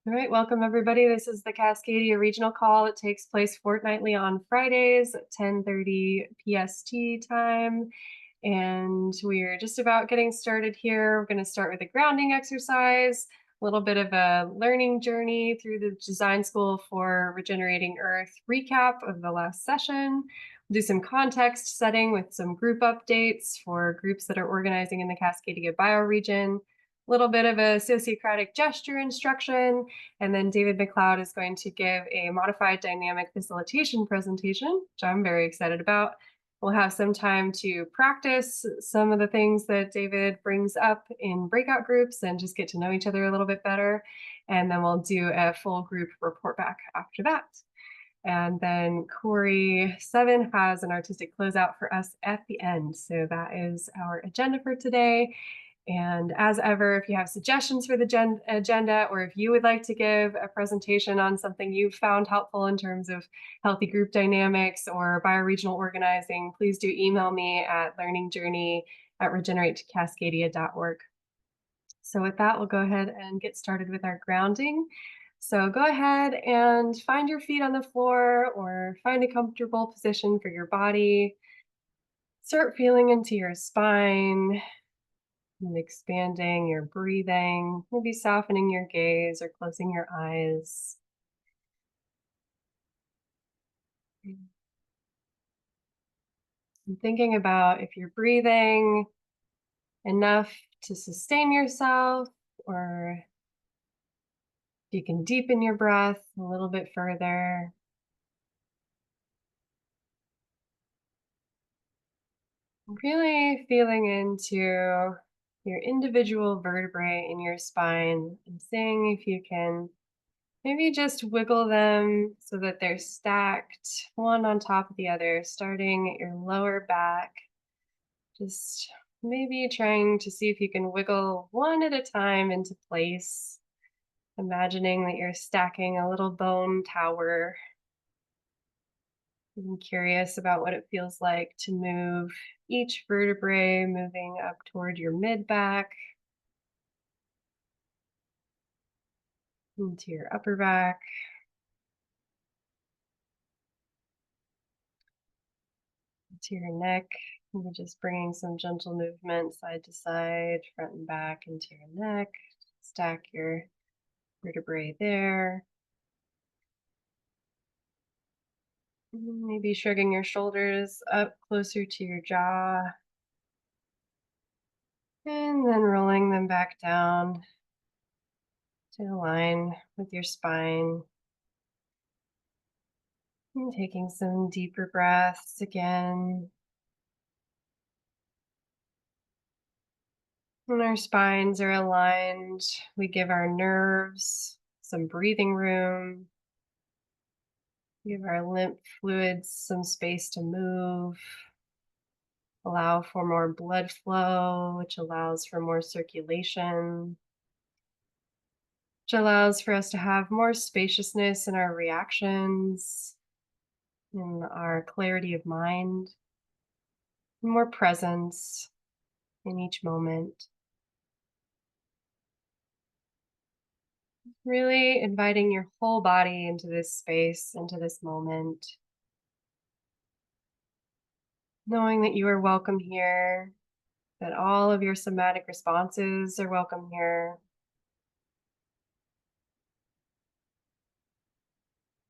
All right, welcome everybody. This is the Cascadia Regional Call. It takes place fortnightly on Fridays at 10:30 PST time. And we're just about getting started here. We're going to start with a grounding exercise, a little bit of a learning journey through the Design School for Regenerating Earth recap of the last session. We'll do some context setting with some group updates for groups that are organizing in the Cascadia bioregion. A little bit of a sociocratic gesture instruction, and then David MacLeod is going to give a modified dynamic facilitation presentation, which I'm very excited about. We'll have some time to practice some of the things that David brings up in breakout groups and just get to know each other a little bit better. And then we'll do a full group report back after that. And then Corey Seven has an artistic closeout for us at the end. So that is our agenda for today. And as ever, if you have suggestions for the agenda, or if you would like to give a presentation on something you've found helpful in terms of healthy group dynamics or bioregional organizing, please do email me at learningjourney@regeneratecascadia.org. So with that, we'll go ahead and get started with our grounding. So go ahead and find your feet on the floor or find a comfortable position for your body. Start feeling into your spine and expanding your breathing, maybe softening your gaze or closing your eyes. And thinking about if you're breathing enough to sustain yourself, or if you can deepen your breath a little bit further. Really feeling into your individual vertebrae in your spine and seeing if you can maybe just wiggle them so that they're stacked one on top of the other, starting at your lower back. Just maybe trying to see if you can wiggle one at a time into place, imagining that you're stacking a little bone tower. I'm curious about what it feels like to move each vertebrae, moving up toward your mid back, into your upper back, to your neck. Maybe just bringing some gentle movement side to side, front and back into your neck. Stack your vertebrae there. Maybe shrugging your shoulders up closer to your jaw, and then rolling them back down to align with your spine. And taking some deeper breaths again. When our spines are aligned, we give our nerves some breathing room, give our lymph fluids some space to move, allow for more blood flow, which allows for more circulation, which allows for us to have more spaciousness in our reactions, in our clarity of mind, more presence in each moment. Really inviting your whole body into this space, into this moment, knowing that you are welcome here, that all of your somatic responses are welcome here.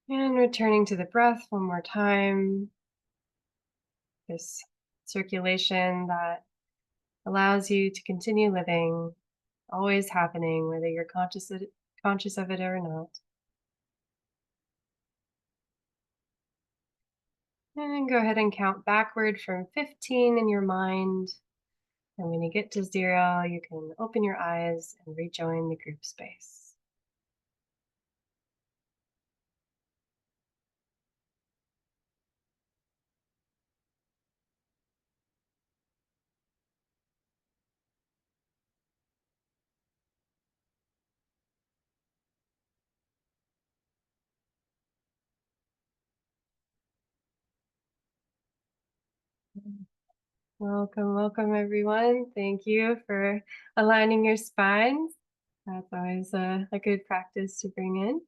And returning to the breath one more time, this circulation that allows you to continue living, always happening, whether you're conscious of it or not. And go ahead and count backward from 15 in your mind. And when you get to 0, you can open your eyes and rejoin the group space. Welcome, welcome everyone. Thank you for aligning your spines. That's always a good practice to bring in.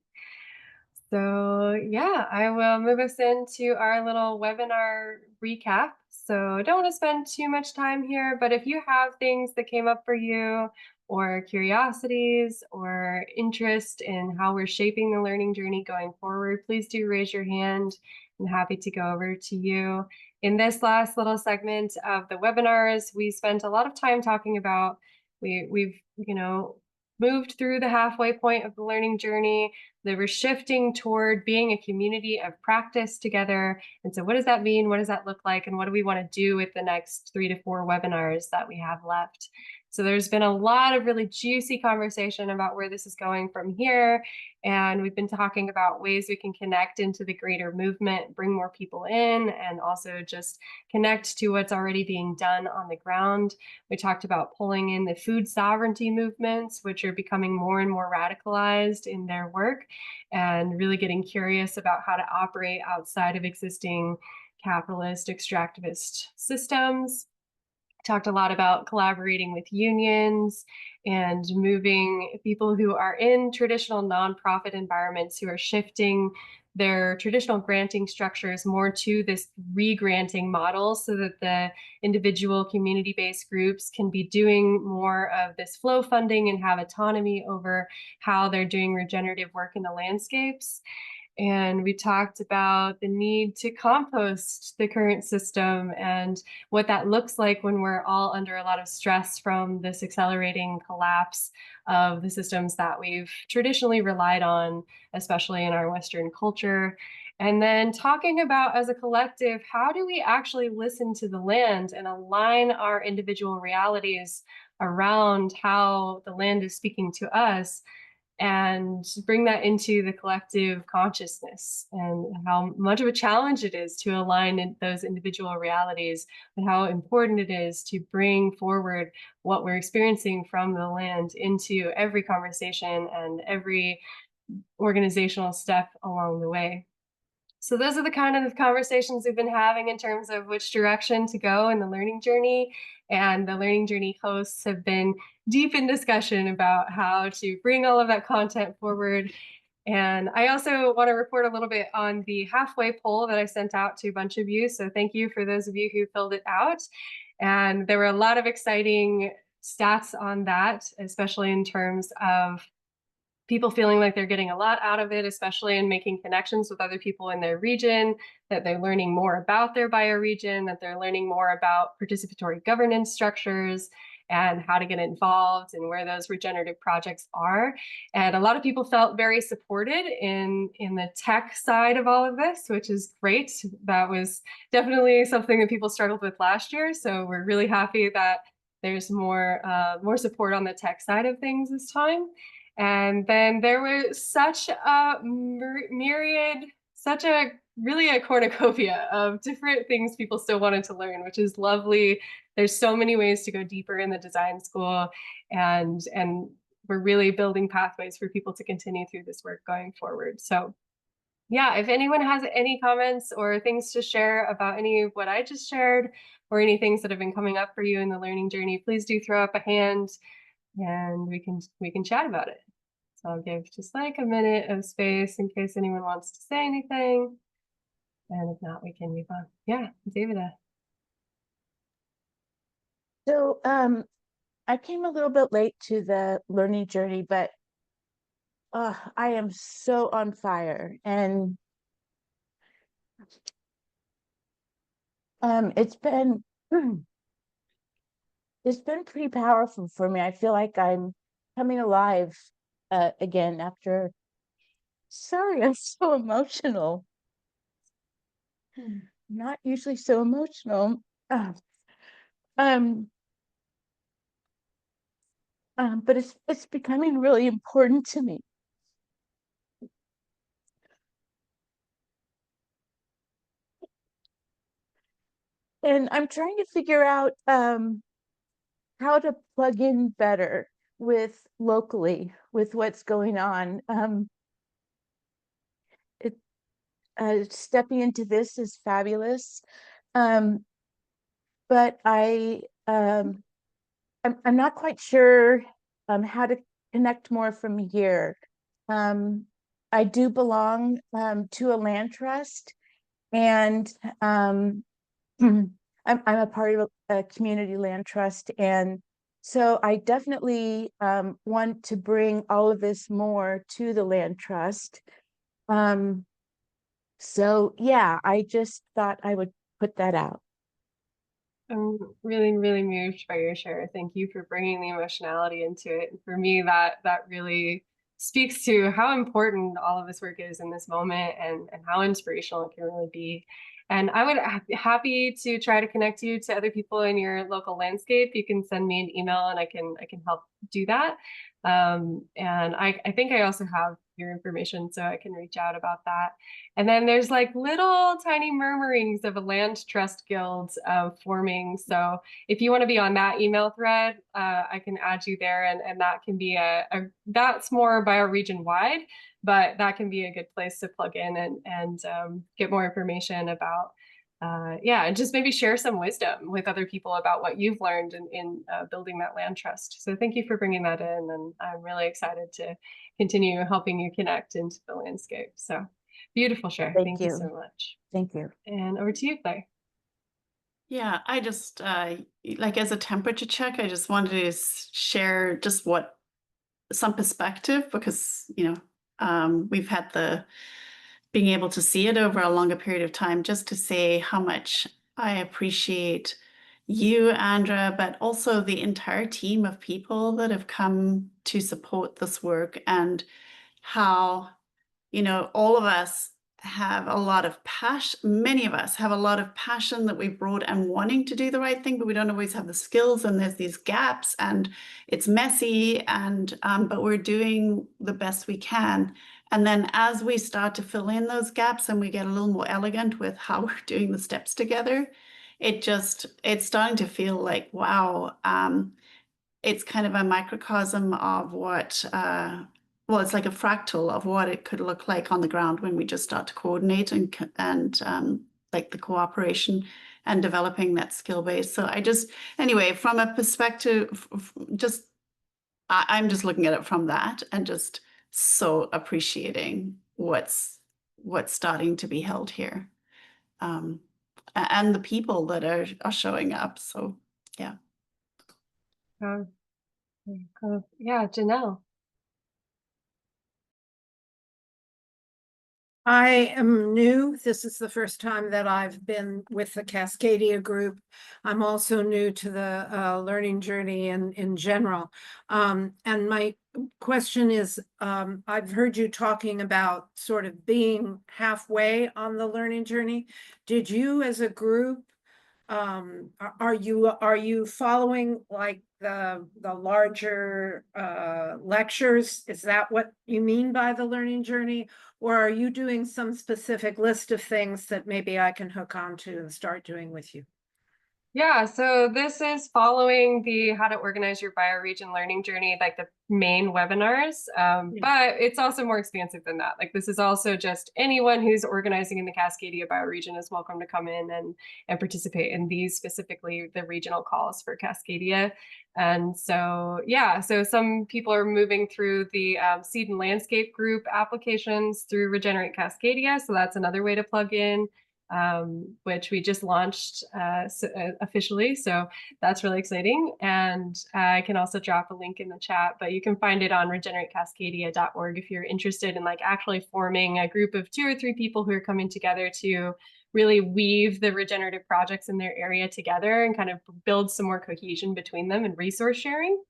So yeah, I will move us into our little webinar recap. So I don't want to spend too much time here, but if you have things that came up for you or curiosities or interest in how we're shaping the learning journey going forward, please do raise your hand. I'm happy to go over to you. In this last little segment of the webinars, we spent a lot of time talking about we've moved through the halfway point of the learning journey. They were shifting toward being a community of practice together. And so what does that mean? What does that look like? And what do we want to do with the next 3 to 4 webinars that we have left? So there's been a lot of really juicy conversation about where this is going from here. And we've been talking about ways we can connect into the greater movement, bring more people in, and also just connect to what's already being done on the ground. We talked about pulling in the food sovereignty movements, which are becoming more and more radicalized in their work, and really getting curious about how to operate outside of existing capitalist extractivist systems. Talked a lot about collaborating with unions and moving people who are in traditional nonprofit environments who are shifting their traditional granting structures more to this re-granting model so that the individual community-based groups can be doing more of this flow funding and have autonomy over how they're doing regenerative work in the landscapes. And we talked about the need to compost the current system and what that looks like when we're all under a lot of stress from this accelerating collapse of the systems that we've traditionally relied on, especially in our Western culture. And then talking about, as a collective, how do we actually listen to the land and align our individual realities around how the land is speaking to us, and bring that into the collective consciousness, and how much of a challenge it is to align in those individual realities, and how important it is to bring forward what we're experiencing from the land into every conversation and every organizational step along the way. So those are the kind of conversations we've been having in terms of which direction to go in the learning journey. And the learning journey hosts have been deep in discussion about how to bring all of that content forward. And I also want to report a little bit on the halfway poll that I sent out to a bunch of you. So thank you for those of you who filled it out. And there were a lot of exciting stats on that, especially in terms of people feeling like they're getting a lot out of it, especially in making connections with other people in their region, that they're learning more about their bioregion, that they're learning more about participatory governance structures and how to get involved and where those regenerative projects are. And a lot of people felt very supported in the tech side of all of this, which is great. That was definitely something that people struggled with last year. So we're really happy that there's more support on the tech side of things this time. And then there was such a myriad, such a really a cornucopia of different things people still wanted to learn, which is lovely. There's so many ways to go deeper in the design school, and we're really building pathways for people to continue through this work going forward. So yeah, if anyone has any comments or things to share about any of what I just shared, or any things that have been coming up for you in the learning journey, please do throw up a hand and we can chat about it. So I'll give just like a minute of space in case anyone wants to say anything. And if not, we can move on. Yeah, David. So I came a little bit late to the learning journey, but I am so on fire. And it's been it's been pretty powerful for me. I feel like I'm coming alive again after. Sorry, I'm so emotional. Not usually so emotional. Uh, um, but it's becoming really important to me. And I'm trying to figure out how to plug in better with locally with what's going on. It Stepping into this is fabulous, but I'm not quite sure how to connect more from here. I do belong to a land trust, and I'm a part of a community land trust, and so I definitely want to bring all of this more to the land trust. Um, so yeah, I just thought I would put that out. I'm really, really moved by your share. Thank you for bringing the emotionality into it. And for me, that really speaks to how important all of this work is in this moment, and how inspirational it can really be. And I would be happy to try to connect you to other people in your local landscape. You can send me an email and I can help do that. And I think I also have your information, so I can reach out about that. And then there's like little tiny murmurings of a land trust guild forming. So if you want to be on that email thread, I can add you there, and that can be that's more bioregion wide, but that can be a good place to plug in and get more information about. Yeah, and just maybe share some wisdom with other people about what you've learned in building that land trust. So thank you for bringing that in, and I'm really excited to continue helping you connect into the landscape. So beautiful share. Thank Thank you so you. much. Thank you. And over to you, Claire. Yeah, I just like as a temperature check, I just wanted to share just what some perspective because we've had the being able to see it over a longer period of time, just to say how much I appreciate you, Andrea, but also the entire team of people that have come to support this work, and how all of us have a lot of passion. Many of us have a lot of passion that we brought and wanting to do the right thing, but we don't always have the skills, and there's these gaps, and it's messy, and but we're doing the best we can. And then as we start to fill in those gaps and we get a little more elegant with how we're doing the steps together, it's starting to feel like, wow, it's kind of a microcosm of what well, it's like a fractal of what it could look like on the ground when we just start to coordinate and like the cooperation and developing that skill base. So anyway, from a perspective, I'm just looking at it from that and just so appreciating what's starting to be held here, and the people that are showing up. So yeah. Cool. Yeah, Janelle. I am new. This is the first time that I've been with the Cascadia group. I'm also new to the learning journey in general. And my question is, I've heard you talking about sort of being halfway on the learning journey. Did you as a group, are you following like the larger lectures? Is that what you mean by the learning journey? Or are you doing some specific list of things that maybe I can hook onto and start doing with you? Yeah, so this is following the How to Organize Your Bioregion Learning Journey, like the main webinars. But it's also more expansive than that. Like this is also just anyone who's organizing in the Cascadia bioregion is welcome to come in and participate in these, specifically the regional calls for Cascadia. And so, yeah, so some people are moving through the seed and landscape group applications through Regenerate Cascadia. So that's another way to plug in. Which we just launched officially. So that's really exciting. And I can also drop a link in the chat, but you can find it on regeneratecascadia.org if you're interested in like actually forming a group of 2 or 3 people who are coming together to really weave the regenerative projects in their area together and kind of build some more cohesion between them and resource sharing.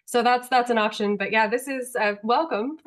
So that's an option. But yeah, this is welcome.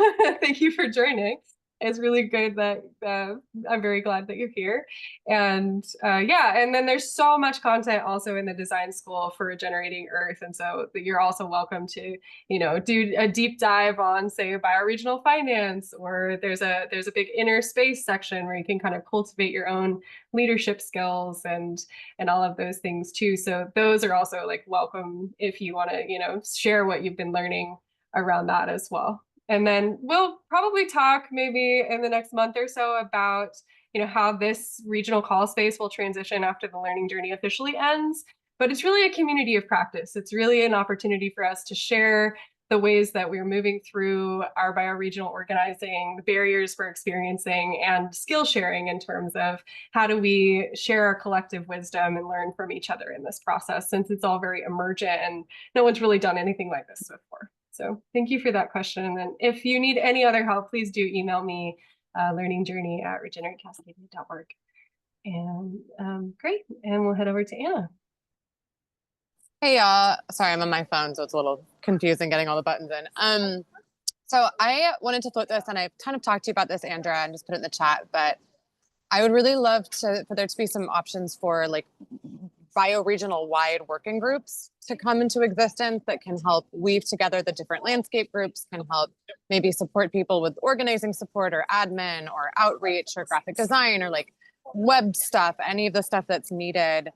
Thank you for joining. It's really good that I'm very glad that you're here. And yeah, and then there's so much content also in the design school for regenerating Earth. And so you're also welcome to, do a deep dive on, say, bioregional finance, or there's a big inner space section where you can kind of cultivate your own leadership skills and all of those things too. So those are also like welcome if you want to, share what you've been learning around that as well. And then we'll probably talk maybe in the next month or so about, how this regional call space will transition after the learning journey officially ends. But it's really a community of practice. It's really an opportunity for us to share the ways that we're moving through our bioregional organizing, the barriers we're experiencing, and skill sharing in terms of how do we share our collective wisdom and learn from each other in this process, since it's all very emergent and no one's really done anything like this before. So thank you for that question. And if you need any other help, please do email me, learningjourney@regeneratecascadia.org. And great, and we'll head over to Anna. Hey y'all, sorry, I'm on my phone, so it's a little confusing getting all the buttons in. So I wanted to float this, and I've kind of talked to you about this, Andrea, and just put it in the chat, but I would really love for there to be some options for like bioregional wide working groups to come into existence that can help weave together the different landscape groups, can help maybe support people with organizing support or admin or outreach or graphic design or like web stuff, any of the stuff that's needed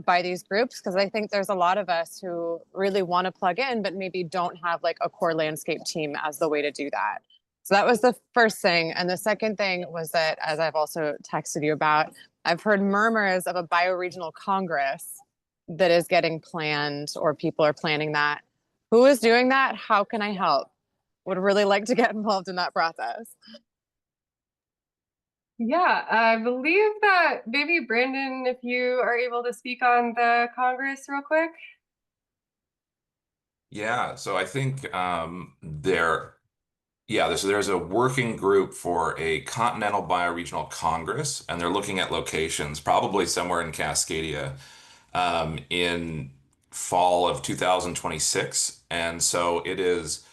by these groups, because I think there's a lot of us who really want to plug in, but maybe don't have like a core landscape team as the way to do that. So that was the first thing. And the second thing was that, as I've also texted you about, I've heard murmurs of a bioregional congress that is getting planned, or people are planning that. Who is doing that? How can I help? Would really like to get involved in that process. Yeah, I believe that maybe Brandon, if you are able to speak on the Congress real quick. Yeah, so I think there's a working group for a Continental Bioregional Congress, and they're looking at locations, probably somewhere in Cascadia, in fall of 2026. And so it is,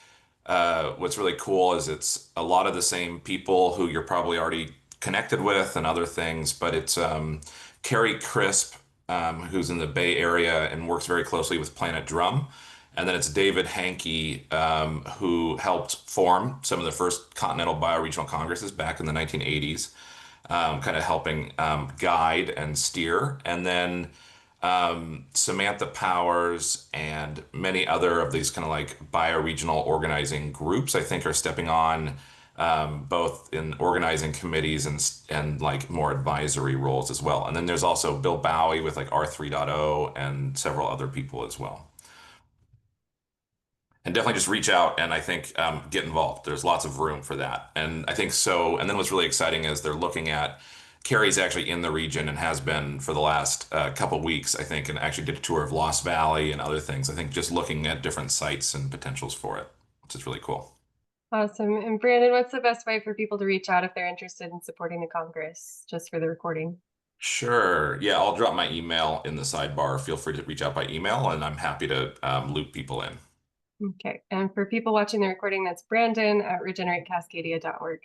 what's really cool is it's a lot of the same people who you're probably already connected with and other things, but it's Carrie Crisp, who's in the Bay Area and works very closely with Planet Drum. And then it's David Hankey, who helped form some of the first Continental Bioregional Congresses back in the 1980s, kind of helping guide and steer. And then Samantha Powers and many other of these kind of like bioregional organizing groups, I think, are stepping on both in organizing committees and like more advisory roles as well. And then there's also Bill Bowie with like R3.0 and several other people as well. And definitely just reach out and I think get involved. There's lots of room for that. And I think so. And then what's really exciting is they're looking at, Carrie's actually in the region and has been for the last couple weeks, I think, and actually did a tour of Lost Valley and other things. I think just looking at different sites and potentials for it, which is really cool. Awesome. And Brandon, what's the best way for people to reach out if they're interested in supporting the Congress, just for the recording? Sure. Yeah, I'll drop my email in the sidebar. Feel free to reach out by email, and I'm happy to loop people in. Okay. And for people watching the recording, that's Brandon at regeneratecascadia.org.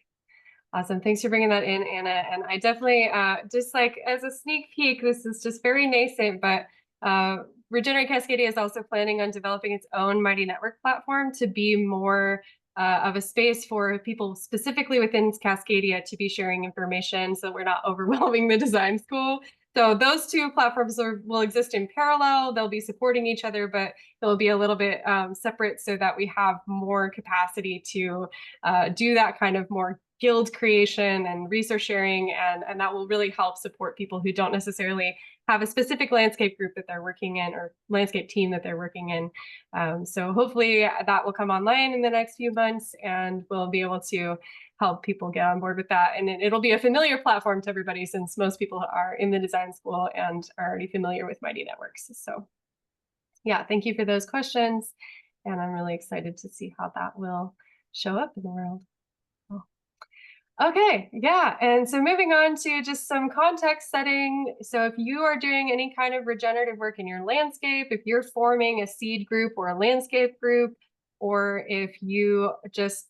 Awesome. Thanks for bringing that in, Anna. And I definitely, just like as a sneak peek, this is just very nascent, but Regenerate Cascadia is also planning on developing its own Mighty Network platform to be more of a space for people specifically within Cascadia to be sharing information so we're not overwhelming the design school. So those two platforms will exist in parallel. They'll be supporting each other, but they'll be a little bit separate so that we have more capacity to do that kind of more guild creation and resource sharing, and that will really help support people who don't necessarily have a specific landscape group that they're working in or landscape team that they're working in. So hopefully that will come online in the next few months, and we'll be able to help people get on board with that. And it'll be a familiar platform to everybody since most people are in the design school and are already familiar with Mighty Networks. So yeah, thank you for those questions. And I'm really excited to see how that will show up in the world. Okay, yeah, and so moving on to just some context setting. So if you are doing any kind of regenerative work in your landscape, if you're forming a seed group or a landscape group, or if you just,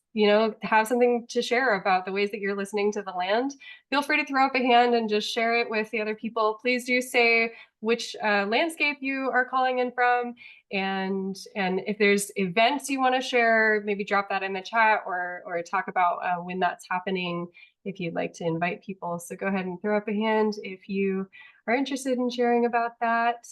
have something to share about the ways that you're listening to the land, feel free to throw up a hand and just share it with the other people. Please do say which landscape you are calling in from. And if there's events you want to share, maybe drop that in the chat or talk about when that's happening if you'd like to invite people. So go ahead and throw up a hand if you are interested in sharing about that.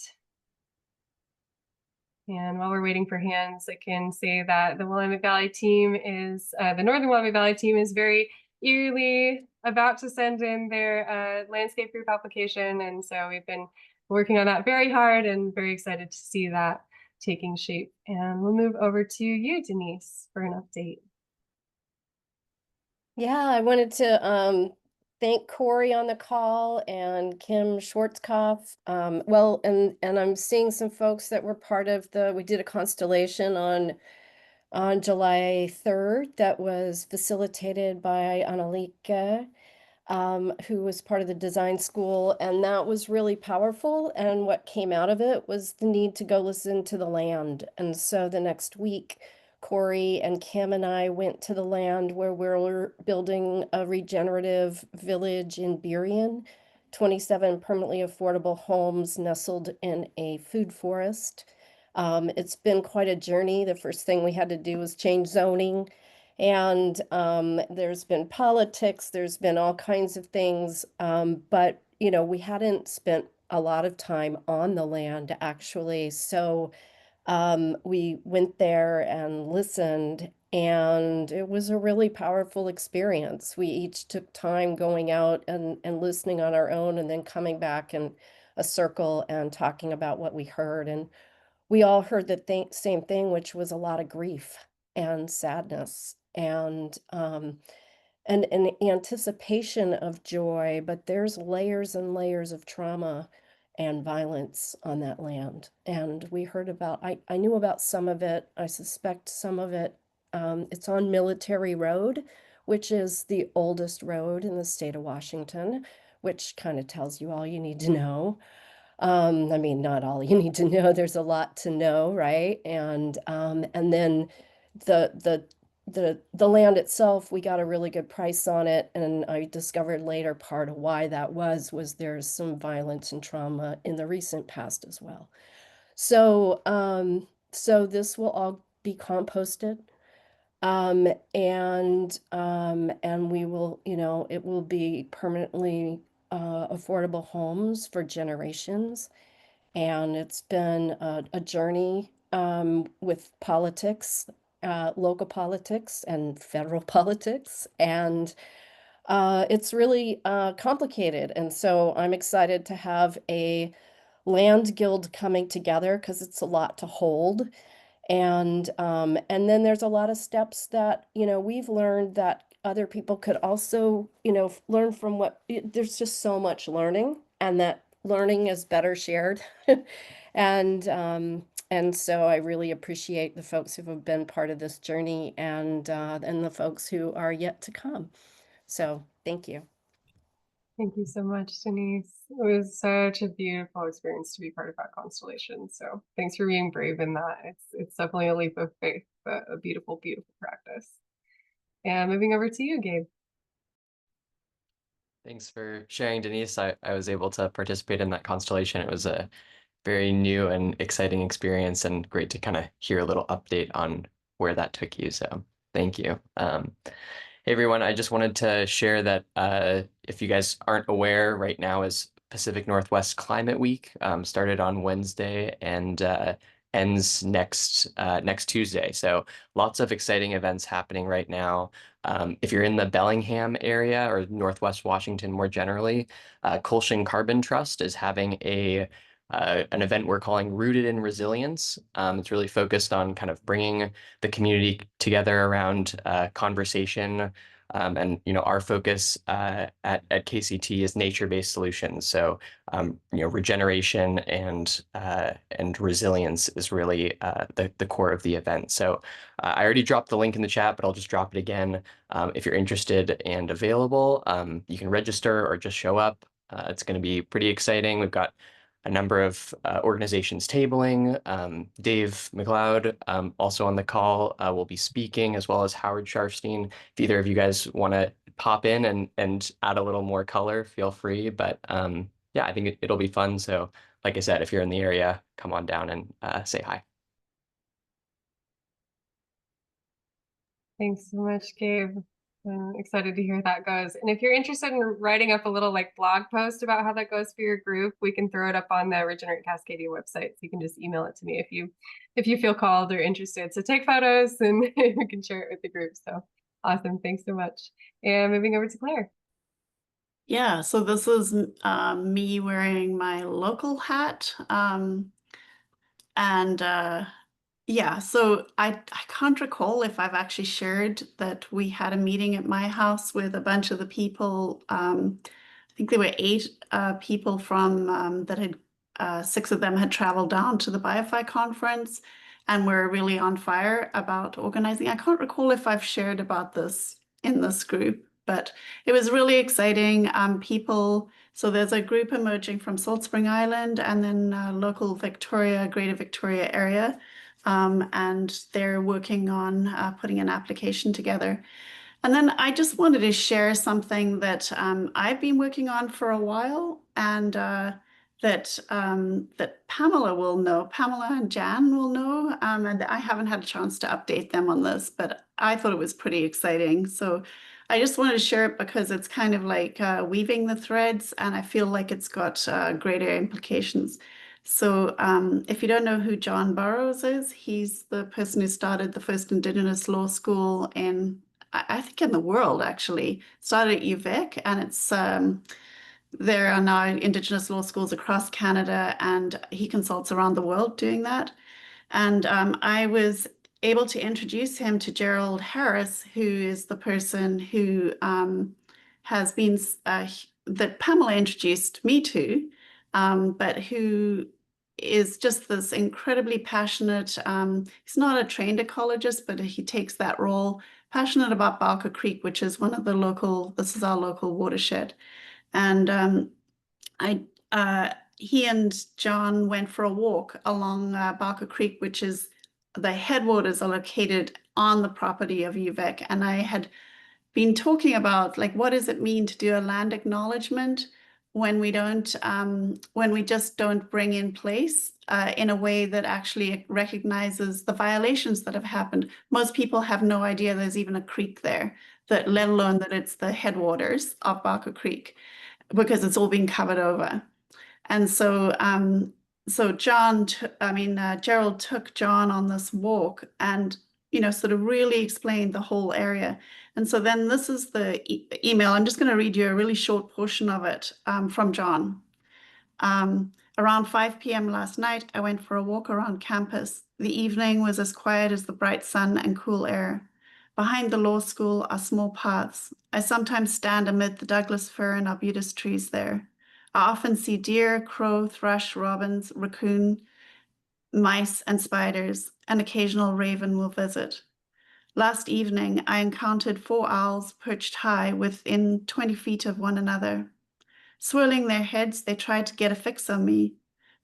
And while we're waiting for hands, I can say that the Willamette Valley team is, the Northern Willamette Valley team is very eagerly about to send in their landscape group application. And so we've been working on that very hard and very excited to see that taking shape. And we'll move over to you, Denise, for an update. Yeah, I wanted to thank Corey on the call and Kim Schwarzkopf. Well, and I'm seeing some folks that were part of we did a constellation on July 3rd that was facilitated by Annalika, who was part of the design school, and that was really powerful. And what came out of it was the need to go listen to the land. And so the next week, Corey and Kim and I went to the land where we're building a regenerative village in Burien, 27 permanently affordable homes nestled in a food forest. It's been quite a journey. The first thing we had to do was change zoning. And there's been politics, there's been all kinds of things. But, you know, we hadn't spent a lot of time on the land actually. So we went there and listened, and it was a really powerful experience. We each took time going out and listening on our own, and then coming back in a circle and talking about what we heard. And we all heard the same thing, which was a lot of grief and sadness and an anticipation of joy, but there's layers and layers of trauma and violence on that land. And we heard I knew about some of it. I suspect some of it. It's on Military Road, which is the oldest road in the state of Washington, which kind of tells you all you need to know. I mean, not all you need to know. There's a lot to know, right? And then the the land itself, we got a really good price on it, and I discovered later part of why that was there's some violence and trauma in the recent past as well. So so this will all be composted. And we will, you know, it will be permanently affordable homes for generations. And it's been a journey with politics, local politics and federal politics. And it's really complicated. And so I'm excited to have a land guild coming together because it's a lot to hold. And then there's a lot of steps that, you know, we've learned that other people could also, you know, learn from there's just so much learning, and that learning is better shared. And so I really appreciate the folks who have been part of this journey and the folks who are yet to come. So thank you. Thank you so much, Denise. It was such a beautiful experience to be part of that constellation. So thanks for being brave in that. It's definitely a leap of faith, but a beautiful, beautiful practice. And moving over to you, Gabe. Thanks for sharing, Denise. I was able to participate in that constellation. It was a very new and exciting experience, and great to kind of hear a little update on where that took you. So thank you. Hey everyone, I just wanted to share that if you guys aren't aware, right now is Pacific Northwest Climate Week, started on Wednesday and ends next Tuesday. So lots of exciting events happening right now. If you're in the Bellingham area or Northwest Washington more generally, Colshin Carbon Trust is having an event we're calling Rooted in Resilience. It's really focused on kind of bringing the community together around conversation. And you know, our focus at KCT is nature-based solutions. So you know, regeneration and resilience is really the core of the event. So I already dropped the link in the chat, but I'll just drop it again. If you're interested and available, you can register or just show up. It's going to be pretty exciting. We've got a number of organizations tabling. Dave MacLeod, also on the call, will be speaking, as well as Howard Sharfstein. If either of you guys want to pop in and add a little more color, feel free. But yeah, I think it'll be fun. So like I said, if you're in the area, come on down and say hi. Thanks so much, Gabe. I'm excited to hear how that goes. And if you're interested in writing up a little like blog post about how that goes for your group, we can throw it up on the Regenerate Cascadia website. So you can just email it to me if you feel called or interested. So take photos and we can share it with the group. So awesome. Thanks so much. And moving over to Claire. Yeah, so this is me wearing my local hat. And yeah, so I can't recall if I've actually shared that we had a meeting at my house with a bunch of the people. I think there were 8 people from that had 6 of them had traveled down to the BioFi conference and were really on fire about organizing. I can't recall if I've shared about this in this group, but it was really exciting. People, so there's a group emerging from Salt Spring Island and then local Victoria, Greater Victoria area. And they're working on putting an application together. And then I just wanted to share something that I've been working on for a while, and that Pamela will know. Pamela and Jan will know, and I haven't had a chance to update them on this, but I thought it was pretty exciting. So I just wanted to share it because it's kind of like weaving the threads, and I feel like it's got greater implications. So if you don't know who John Burroughs is, he's the person who started the first Indigenous law school in, I think, in the world, actually. Started at UVic, and it's there are now Indigenous law schools across Canada, and he consults around the world doing that. And I was able to introduce him to Gerald Harris, who is the person who has been that Pamela introduced me to, but who is just this incredibly passionate. He's not a trained ecologist, but he takes that role, passionate about Barker Creek, which is one of the local, this is our local watershed. And he and John went for a walk along Barker Creek, which is the headwaters are located on the property of UVic. And I had been talking about, like, what does it mean to do a land acknowledgement when we don't, when we just don't bring in place in a way that actually recognizes the violations that have happened. Most people have no idea there's even a creek there, that let alone that it's the headwaters of Barker Creek, because it's all been covered over. And so, Gerald took John on this walk and, sort of really explained the whole area. And so then this is the email. I'm just going to read you a really short portion of it from John. Around 5 p.m. last night, I went for a walk around campus. The evening was as quiet as the bright sun and cool air. Behind the law school are small paths. I sometimes stand amid the Douglas fir and arbutus trees there. I often see deer, crow, thrush, robins, raccoon, mice, and spiders. An occasional raven will visit. Last evening, I encountered 4 owls perched high within 20 feet of one another. Swirling their heads, they tried to get a fix on me.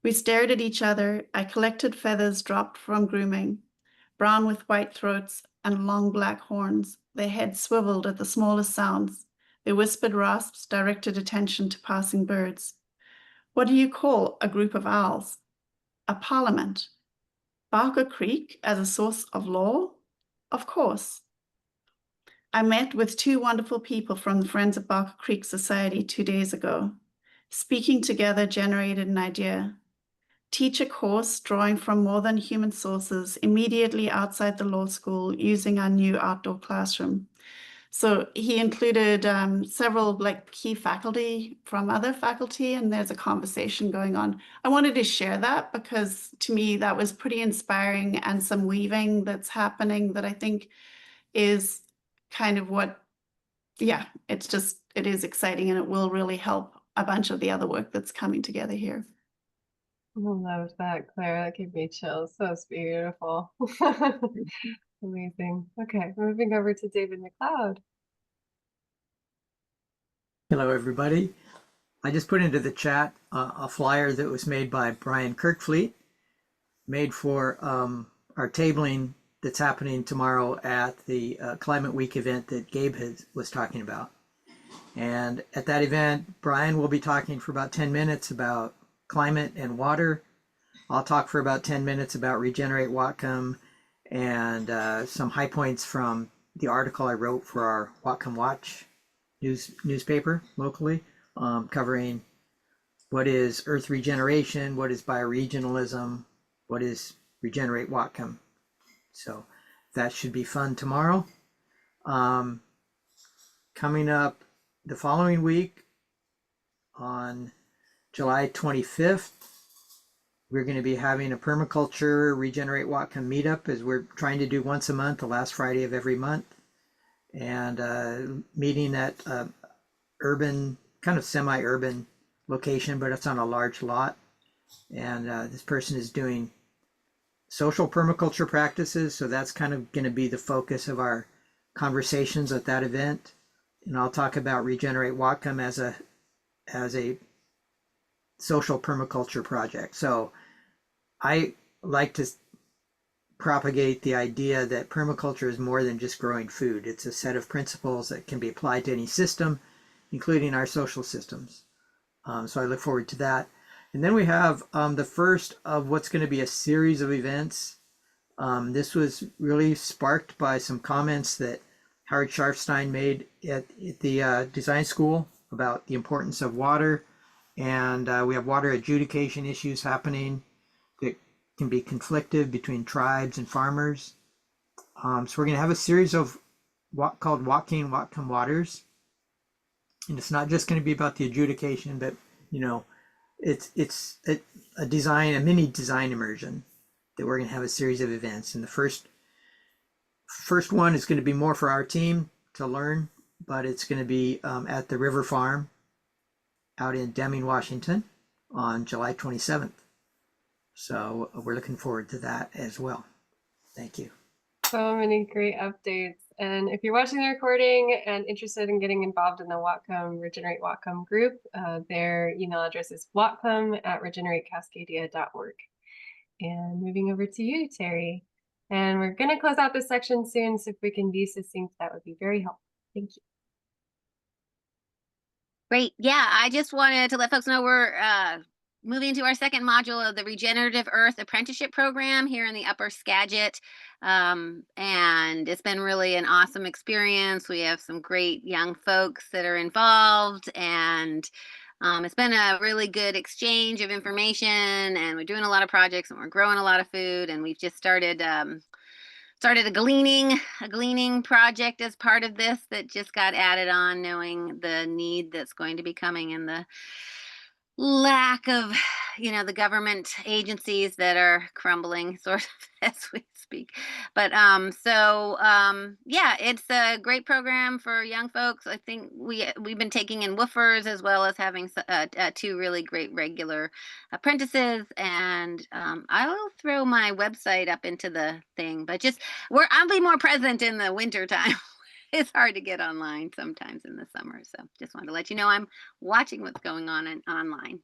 We stared at each other. I collected feathers dropped from grooming, brown with white throats and long black horns. Their heads swiveled at the smallest sounds. Their whispered rasps directed attention to passing birds. What do you call a group of owls? A parliament. Barker Creek as a source of law? Of course. I met with 2 wonderful people from the Friends of Barker Creek Society 2 days ago. Speaking together generated an idea. Teach a course drawing from more than human sources immediately outside the law school using our new outdoor classroom. So he included several key faculty from other faculty, and there's a conversation going on. I wanted to share that because to me that was pretty inspiring, and some weaving that's happening that I think is kind of what, yeah, it is exciting, and it will really help a bunch of the other work that's coming together here. I love that, Claire. That gave me chills. So it's beautiful. Amazing. Okay, moving over to David MacLeod. Hello, everybody. I just put into the chat a flyer that was made by Brian Kirkfleet, made for our tabling that's happening tomorrow at the Climate Week event that Gabe was talking about. And at that event, Brian will be talking for about 10 minutes about climate and water. I'll talk for about 10 minutes about Regenerate Whatcom and some high points from the article I wrote for our Whatcom Watch newspaper locally, covering what is earth regeneration, what is bioregionalism, what is Regenerate Whatcom. So that should be fun tomorrow. Coming up the following week on July 25th, We're going to be having a permaculture Regenerate Whatcom meetup, as we're trying to do once a month, the last Friday of every month, and meeting at urban, kind of semi-urban location, but it's on a large lot. And this person is doing social permaculture practices, so that's kind of going to be the focus of our conversations at that event. And I'll talk about Regenerate Whatcom as a social permaculture project. So I like to propagate the idea that permaculture is more than just growing food. It's a set of principles that can be applied to any system, including our social systems. So I look forward to that. And then we have the first of what's going to be a series of events. This was really sparked by some comments that Howard Sharfstein made at the design school about the importance of water. And we have water adjudication issues happening that can be conflicted between tribes and farmers. So we're going to have a series of called Walking Whatcom Waters. And it's not just going to be about the adjudication, but, you know, it's a mini design immersion that we're going to have a series of events. And the first one is going to be more for our team to learn, but it's going to be at the River Farm out in Deming, Washington on July 27th. So we're looking forward to that as well. Thank you. So many great updates. And if you're watching the recording and interested in getting involved in the Whatcom Regenerate Whatcom group, their email address is whatcom@regeneratecascadia.org. And moving over to you, Terry. And we're going to close out this section soon, so if we can be succinct, that would be very helpful. Thank you. Great. Yeah, I just wanted to let folks know we're moving to our second module of the Regenerative Earth Apprenticeship Program here in the Upper Skagit. And it's been really an awesome experience. We have some great young folks that are involved, and it's been a really good exchange of information, and we're doing a lot of projects, and we're growing a lot of food, and we've just started a gleaning project as part of this that just got added on, knowing the need that's going to be coming and the lack of, the government agencies that are crumbling sort of as we speak. But yeah, it's a great program for young folks. I think we've been taking in woofers as well as having two really great regular apprentices. And I will throw my website up into the thing, but I'll be more present in the winter time. It's hard to get online sometimes in the summer. So just wanted to let you know I'm watching what's going on online.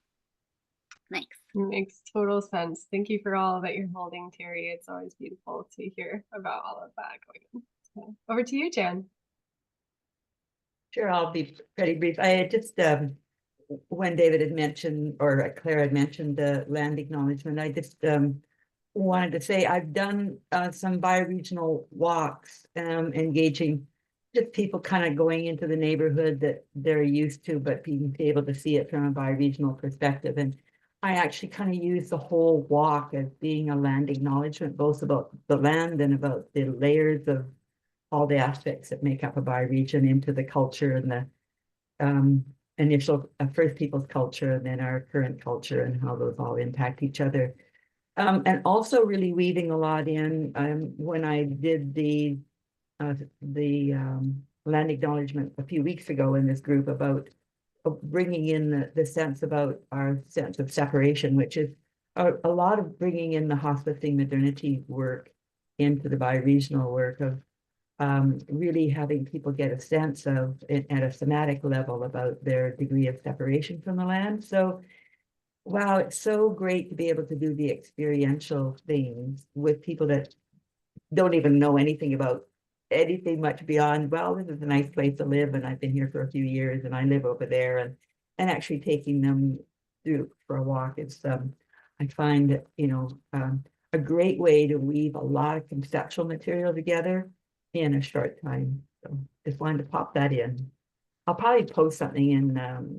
Thanks. Makes total sense. Thank you for all that you're holding, Terry. It's always beautiful to hear about all of that going on. So, over to you, Jan. Sure, I'll be pretty brief. I had just, when David had mentioned, or Claire had mentioned the land acknowledgement, I just wanted to say I've done some bioregional walks, engaging just people kind of going into the neighborhood that they're used to, but being able to see it from a bioregional perspective. And I actually kind of use the whole walk as being a land acknowledgement, both about the land and about the layers of all the aspects that make up a bioregion into the culture and the initial First Peoples culture, and then our current culture, and how those all impact each other. And also really weaving a lot in when I did the land acknowledgement a few weeks ago in this group about bringing in the sense about our sense of separation, which is a lot of bringing in the hospicing modernity work into the bioregional work of really having people get a sense of it at a somatic level about their degree of separation from the land. So wow, it's so great to be able to do the experiential things with people that don't even know anything about anything much beyond, well, this is a nice place to live, and I've been here for a few years, and I live over there, and actually taking them through for a walk is, I find, a great way to weave a lot of conceptual material together in a short time. So just wanted to pop that in. I'll probably post something in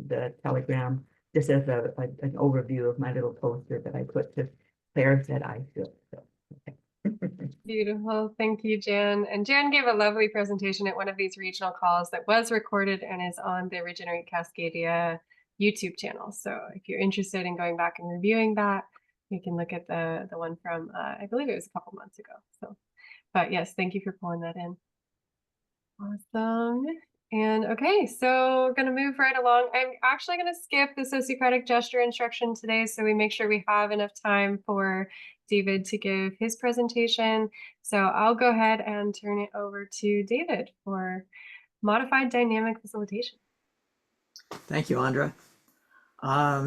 the Telegram just as an overview of my little poster that I put to Claire said I should. So, okay. Beautiful. Thank you, Jan. And Jan gave a lovely presentation at one of these regional calls that was recorded and is on the Regenerate Cascadia YouTube channel. So if you're interested in going back and reviewing that, you can look at the one from I believe it was a couple months ago. So, but yes, thank you for pulling that in. Awesome. And okay, so we're going to move right along. I'm actually going to skip the sociocratic gesture instruction today so we make sure we have enough time for David to give his presentation. So I'll go ahead and turn it over to David for modified dynamic facilitation. Thank you, Andra.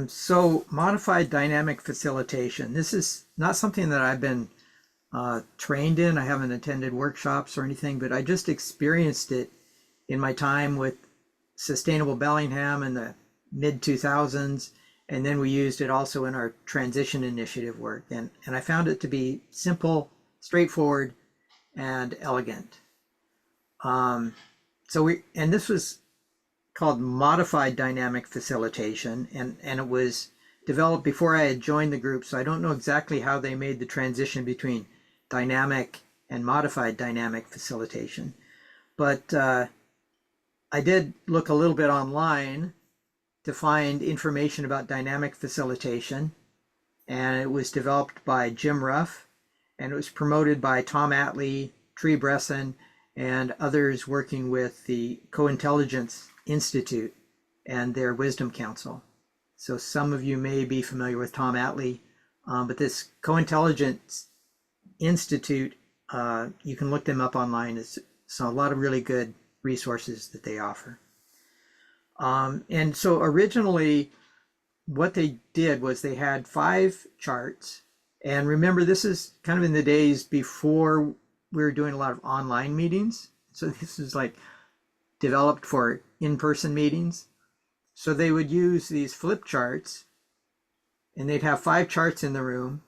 So modified dynamic facilitation. This is not something that I've been trained in. I haven't attended workshops or anything, but I just experienced it in my time with Sustainable Bellingham in the mid 2000s. And then we used it also in our transition initiative work. And I found it to be simple, straightforward, and elegant. And this was called modified dynamic facilitation. And it was developed before I had joined the group. So I don't know exactly how they made the transition between dynamic and modified dynamic facilitation. But I did look a little bit online to find information about dynamic facilitation, and it was developed by Jim Ruff, and it was promoted by Tom Atlee, Tree Bresson, and others working with the Co-Intelligence Institute and their Wisdom Council. So some of you may be familiar with Tom Atlee, but this Co-Intelligence Institute, you can look them up online. So a lot of really good resources that they offer. And so originally what they did was they had 5 charts. And remember, this is kind of in the days before we were doing a lot of online meetings. So this is like developed for in-person meetings. So they would use these flip charts, and they'd have 5 charts in the room.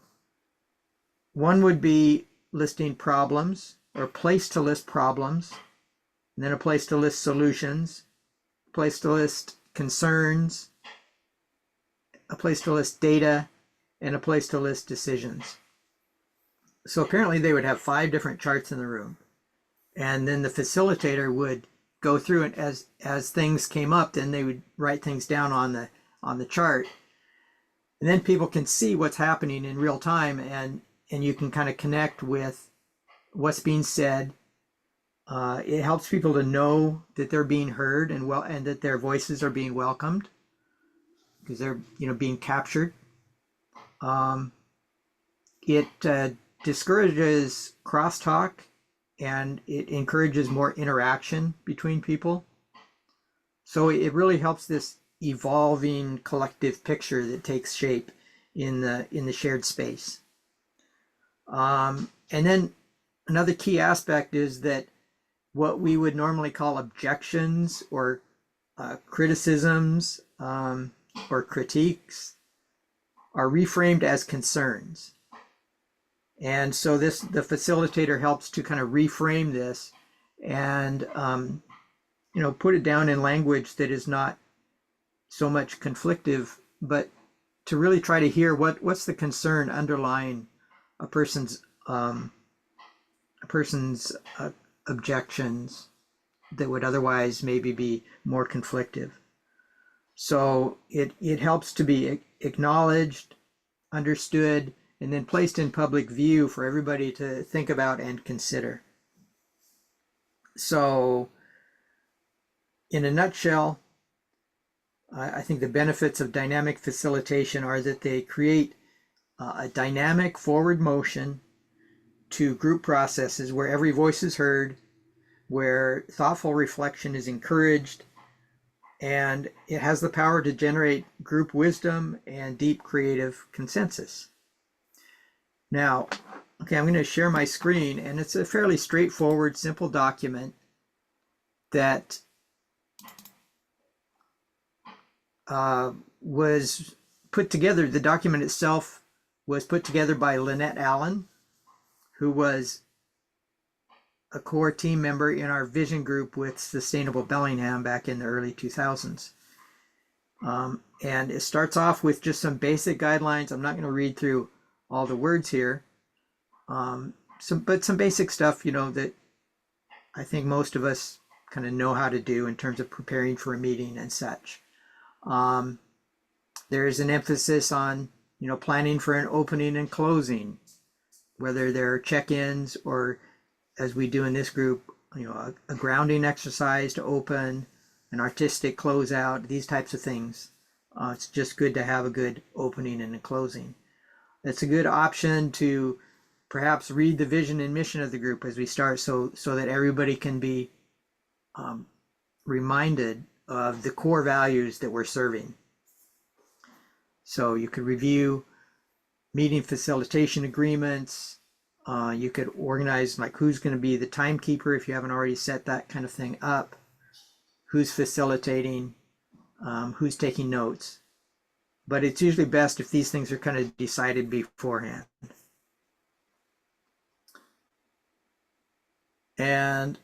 One would be listing problems, or a place to list problems, and then a place to list solutions, a place to list concerns, a place to list data, and a place to list decisions. So apparently they would have 5 different charts in the room. And then the facilitator would go through it as things came up, then they would write things down on the chart. And then people can see what's happening in real time, and you can kind of connect with what's being said. It helps people to know that they're being heard and that their voices are being welcomed because they're being captured. It discourages crosstalk, and it encourages more interaction between people. So it really helps this evolving collective picture that takes shape in the shared space. And then another key aspect is that what we would normally call objections or criticisms or critiques are reframed as concerns. And so the facilitator helps to kind of reframe this and put it down in language that is not so much conflictive, but to really try to hear what's the concern underlying a person's objections that would otherwise maybe be more conflictive. So it helps to be acknowledged, understood, and then placed in public view for everybody to think about and consider. So in a nutshell, I think the benefits of dynamic facilitation are that they create a dynamic forward motion to group processes where every voice is heard, where thoughtful reflection is encouraged, and it has the power to generate group wisdom and deep creative consensus. Now, okay, I'm going to share my screen, and it's a fairly straightforward, simple document that was put together. The document itself was put together by Lynette Allen, who was a core team member in our vision group with Sustainable Bellingham back in the early 2000s. And it starts off with just some basic guidelines. I'm not going to read through all the words here, but some basic stuff, that I think most of us kind of know how to do in terms of preparing for a meeting and such. There is an emphasis on, planning for an opening and closing, whether they're check-ins or, as we do in this group, a grounding exercise to open, an artistic closeout, these types of things. It's just good to have a good opening and a closing. It's a good option to perhaps read the vision and mission of the group as we start, so that everybody can be reminded of the core values that we're serving. So you could review meeting facilitation agreements. You could organize like who's going to be the timekeeper if you haven't already set that kind of thing up, who's facilitating, who's taking notes. But it's usually best if these things are kind of decided beforehand. And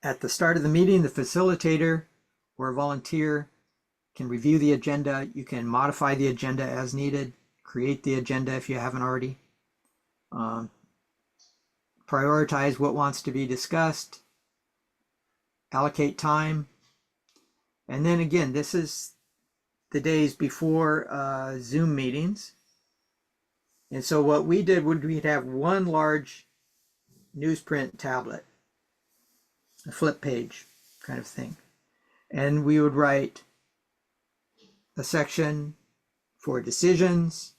at the start of the meeting, the facilitator or a volunteer can review the agenda. You can modify the agenda as needed, create the agenda if you haven't already. Prioritize what wants to be discussed, allocate time. And then again, this is the days before Zoom meetings. And so what we did would we'd have one large newsprint tablet, a flip page kind of thing. And we would write a section for decisions,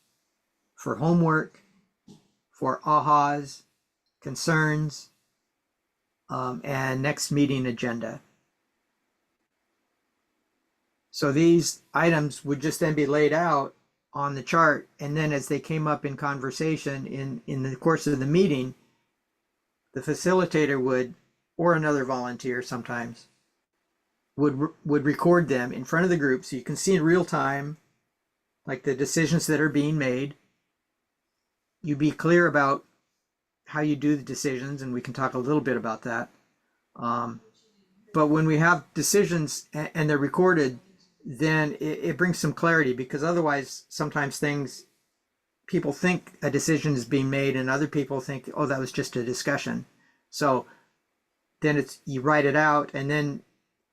for homework, for ahas, concerns, and next meeting agenda. So these items would just then be laid out on the chart, and then as they came up in conversation in the course of the meeting, the facilitator would, or another volunteer sometimes, would record them in front of the group so you can see in real time, like the decisions that are being made. You be clear about how you do the decisions, and we can talk a little bit about that. But when we have decisions and they're recorded, then it brings some clarity, because otherwise sometimes people think a decision is being made and other people think, oh, that was just a discussion. So then you write it out, and then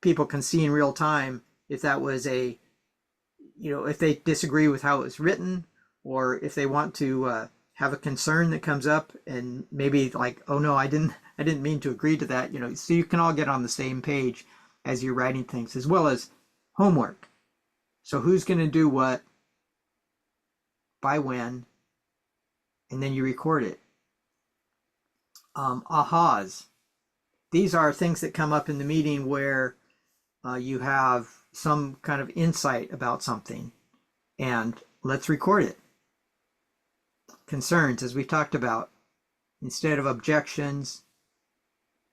people can see in real time if that was if they disagree with how it was written, or if they want to have a concern that comes up, and maybe like, oh no, I didn't mean to agree to that, so you can all get on the same page as you're writing things, as well as homework. So who's going to do what, by when, and then you record it. Ahas. These are things that come up in the meeting where you have some kind of insight about something, and let's record it. Concerns, as we've talked about, instead of objections,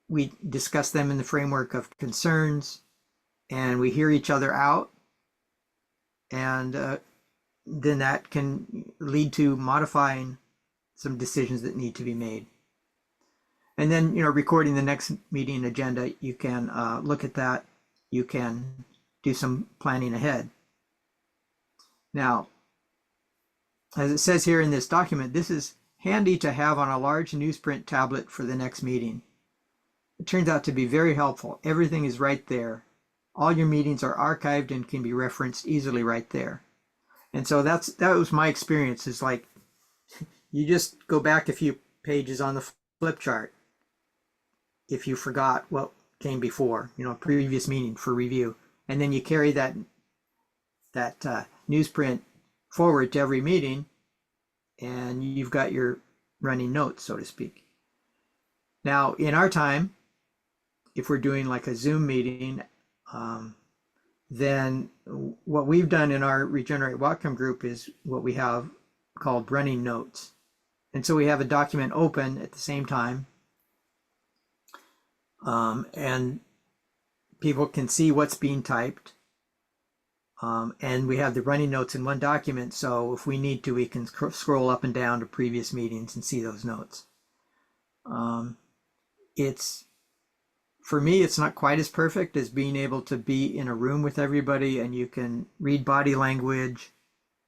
we discuss them in the framework of concerns, and we hear each other out, and then that can lead to modifying some decisions that need to be made. And then, recording the next meeting agenda, you can look at that. You can do some planning ahead. Now, as it says here in this document, this is handy to have on a large newsprint tablet for the next meeting. It turns out to be very helpful. Everything is right there. All your meetings are archived and can be referenced easily right there. And so that was my experience, is like, you just go back a few pages on the flip chart if you forgot what came before, previous meeting for review. And then you carry that newsprint forward to every meeting, and you've got your running notes, so to speak. Now, in our time, if we're doing like a Zoom meeting, then what we've done in our Regenerate Whatcom group is what we have called running notes. And so we have a document open at the same time, and people can see what's being typed. And we have the running notes in one document, so if we need to, we can scroll up and down to previous meetings and see those notes. For me, it's not quite as perfect as being able to be in a room with everybody and you can read body language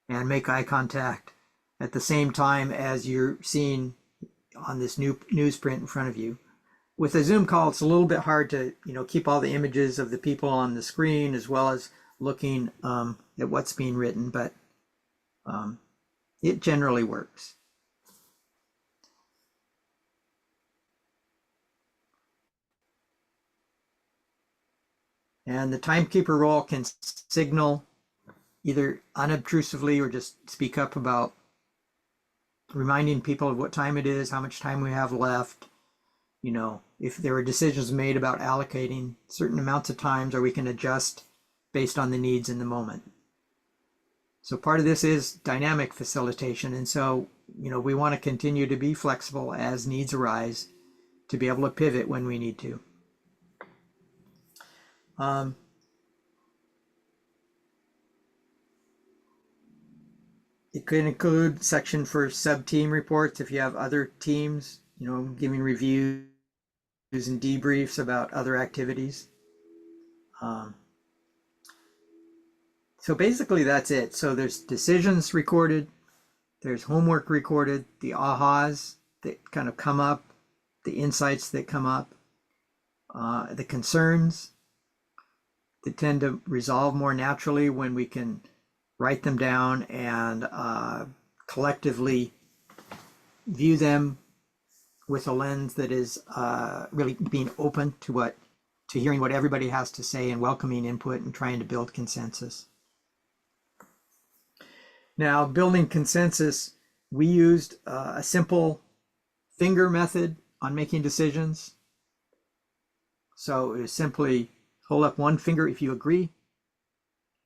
and make eye contact at the same time as you're seeing on this new newsprint in front of you. With a Zoom call, it's a little bit hard to keep all the images of the people on the screen as well as looking at what's being written, but It generally works. And the timekeeper role can signal either unobtrusively or just speak up about reminding people of what time it is, how much time we have left, you know, if there were decisions made about allocating certain amounts of times, or we can adjust based on the needs in the moment. So part of this is dynamic facilitation. And so, you know, we want to continue to be flexible as needs arise to be able to pivot when we need to. It could include section for sub-team reports if you have other teams, you know, giving reviews and debriefs about other activities. So basically that's it. So there's decisions recorded, there's homework recorded, the ahas that kind of come up, the insights that come up, the concerns that tend to resolve more naturally when we can write them down and collectively view them with a lens that is really being open to hearing what everybody has to say and welcoming input and trying to build consensus. Now, building consensus, we used a simple finger method on making decisions. So it was simply hold up one finger if you agree.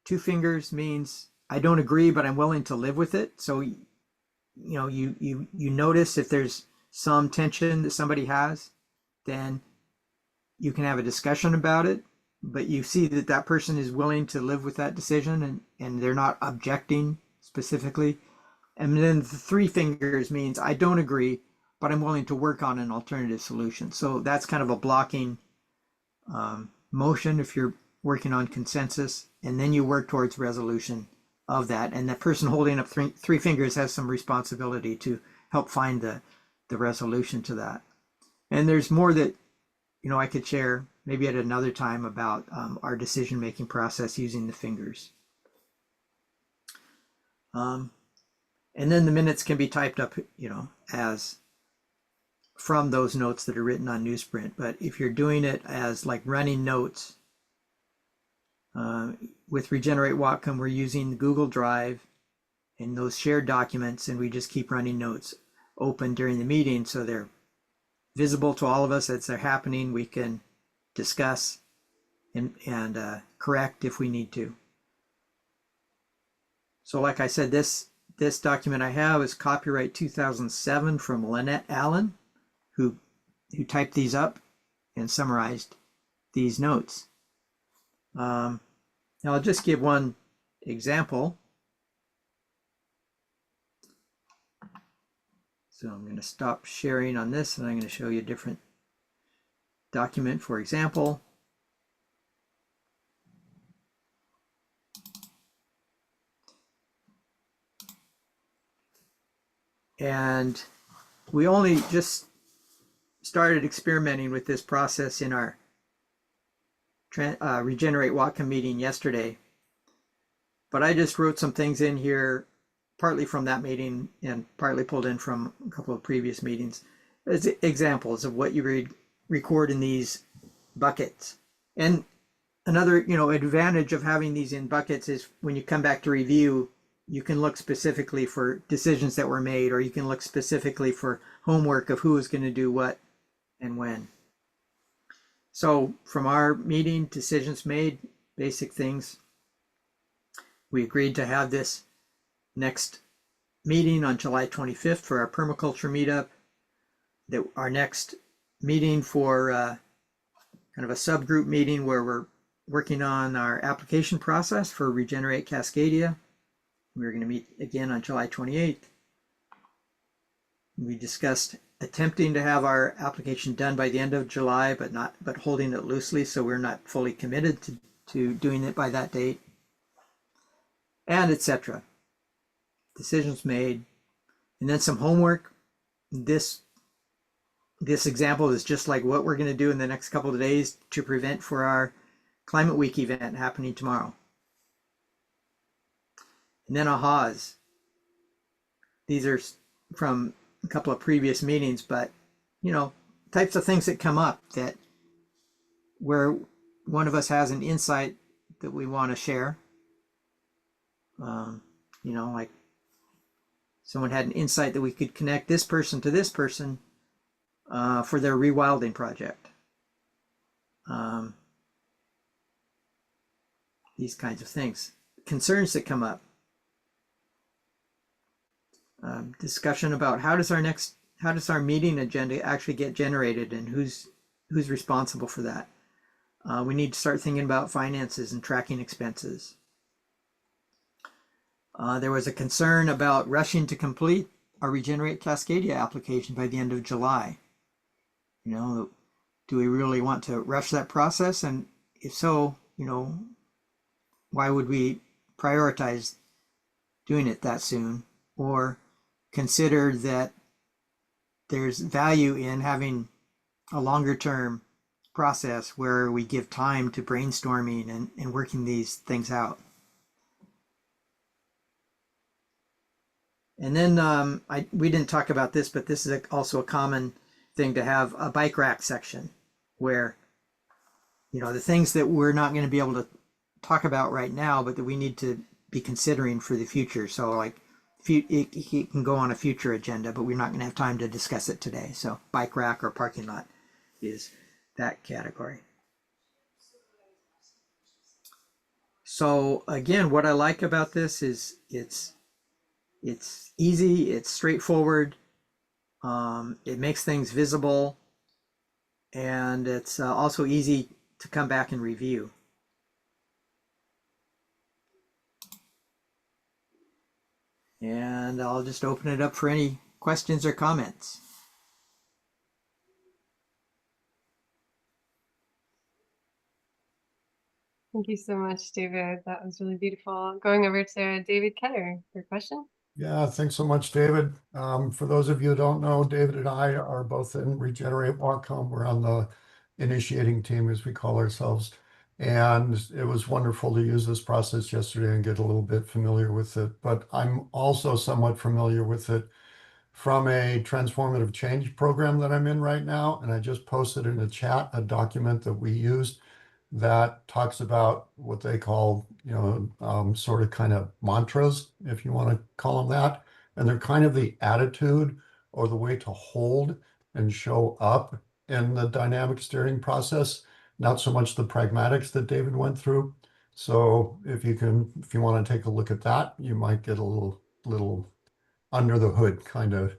Two fingers means I don't agree, but I'm willing to live with it. So, you know, you notice if there's some tension that somebody has, then you can have a discussion about it, but you see that that person is willing to live with that decision and they're not objecting specifically. And then the three fingers means I don't agree, but I'm willing to work on an alternative solution. So that's kind of a blocking motion if you're working on consensus, and then you work towards resolution of that. And that person holding up three fingers has some responsibility to help find the resolution to that. And there's more that, you know, I could share maybe at another time about our decision-making process using the fingers. And then the minutes can be typed up, you know, as from those notes that are written on newsprint. But if you're doing it as like running notes, with Regenerate Whatcom, we're using Google Drive and those shared documents, and we just keep running notes open during the meeting so they're visible to all of us as they're happening. We can discuss and correct if we need to. So like I said, this document I have is copyright 2007 from Lynette Allen, who typed these up and summarized these notes. Now I'll just give one example. So I'm going to stop sharing on this and I'm going to show you a different document, for example. And we only just started experimenting with this process in our Regenerate Whatcom meeting yesterday. But I just wrote some things in here, partly from that meeting and partly pulled in from a couple of previous meetings, as examples of what you record in these buckets. And another, you know, advantage of having these in buckets is when you come back to review, you can look specifically for decisions that were made, or you can look specifically for homework of who is going to do what and when. So from our meeting, decisions made, basic things. We agreed to have this next meeting on July 25th for our permaculture meetup. That our next meeting for kind of a subgroup meeting where we're working on our application process for Regenerate Cascadia. We're going to meet again on July 28th. We discussed attempting to have our application done by the end of July, but holding it loosely, so we're not fully committed to doing it by that date, and etc. Decisions made, and then some homework. This example is just like what we're going to do in the next couple of days to prevent for our Climate Week event happening tomorrow. And then ahas. these are from a couple of previous meetings, but you know, types of things that come up that where one of us has an insight that we want to share. You know, like someone had an insight that we could connect this person to this person for their rewilding project. These kinds of things, concerns that come up. Discussion about how does our meeting agenda actually get generated, and who's responsible for that. We need to start thinking about finances and tracking expenses. There was a concern about rushing to complete our Regenerate Cascadia application by the end of July. You know, do we really want to rush that process? And if so, you know, why would we prioritize doing it that soon? Or consider that there's value in having a longer term process where we give time to brainstorming and working these things out. And then we didn't talk about this, but this is also a common thing to have a bike rack section where, you know, the things that we're not going to be able to talk about right now, but that we need to be considering for the future. So like it can go on a future agenda, but we're not going to have time to discuss it today. So bike rack or parking lot is that category. So again, what I like about this is it's easy, it's straightforward, it makes things visible, and it's also easy to come back and review. And I'll just open it up for any questions or comments. Thank you so much, David. That was really beautiful. Going over to David Kenner for a question. Yeah, thanks so much, David. For those of you who don't know, David and I are both in Regenerate Walk Home. We're on the initiating team, as we call ourselves. And it was wonderful to use this process yesterday and get a little bit familiar with it. But I'm also somewhat familiar with it from a transformative change program that I'm in right now. And I just posted in the chat a document that we used that talks about what they call, you know, sort of kind of mantras, if you want to call them that. And they're kind of the attitude or the way to hold and show up in the dynamic steering process, not so much the pragmatics that David went through. So if you want to take a look at that, you might get a little under the hood kind of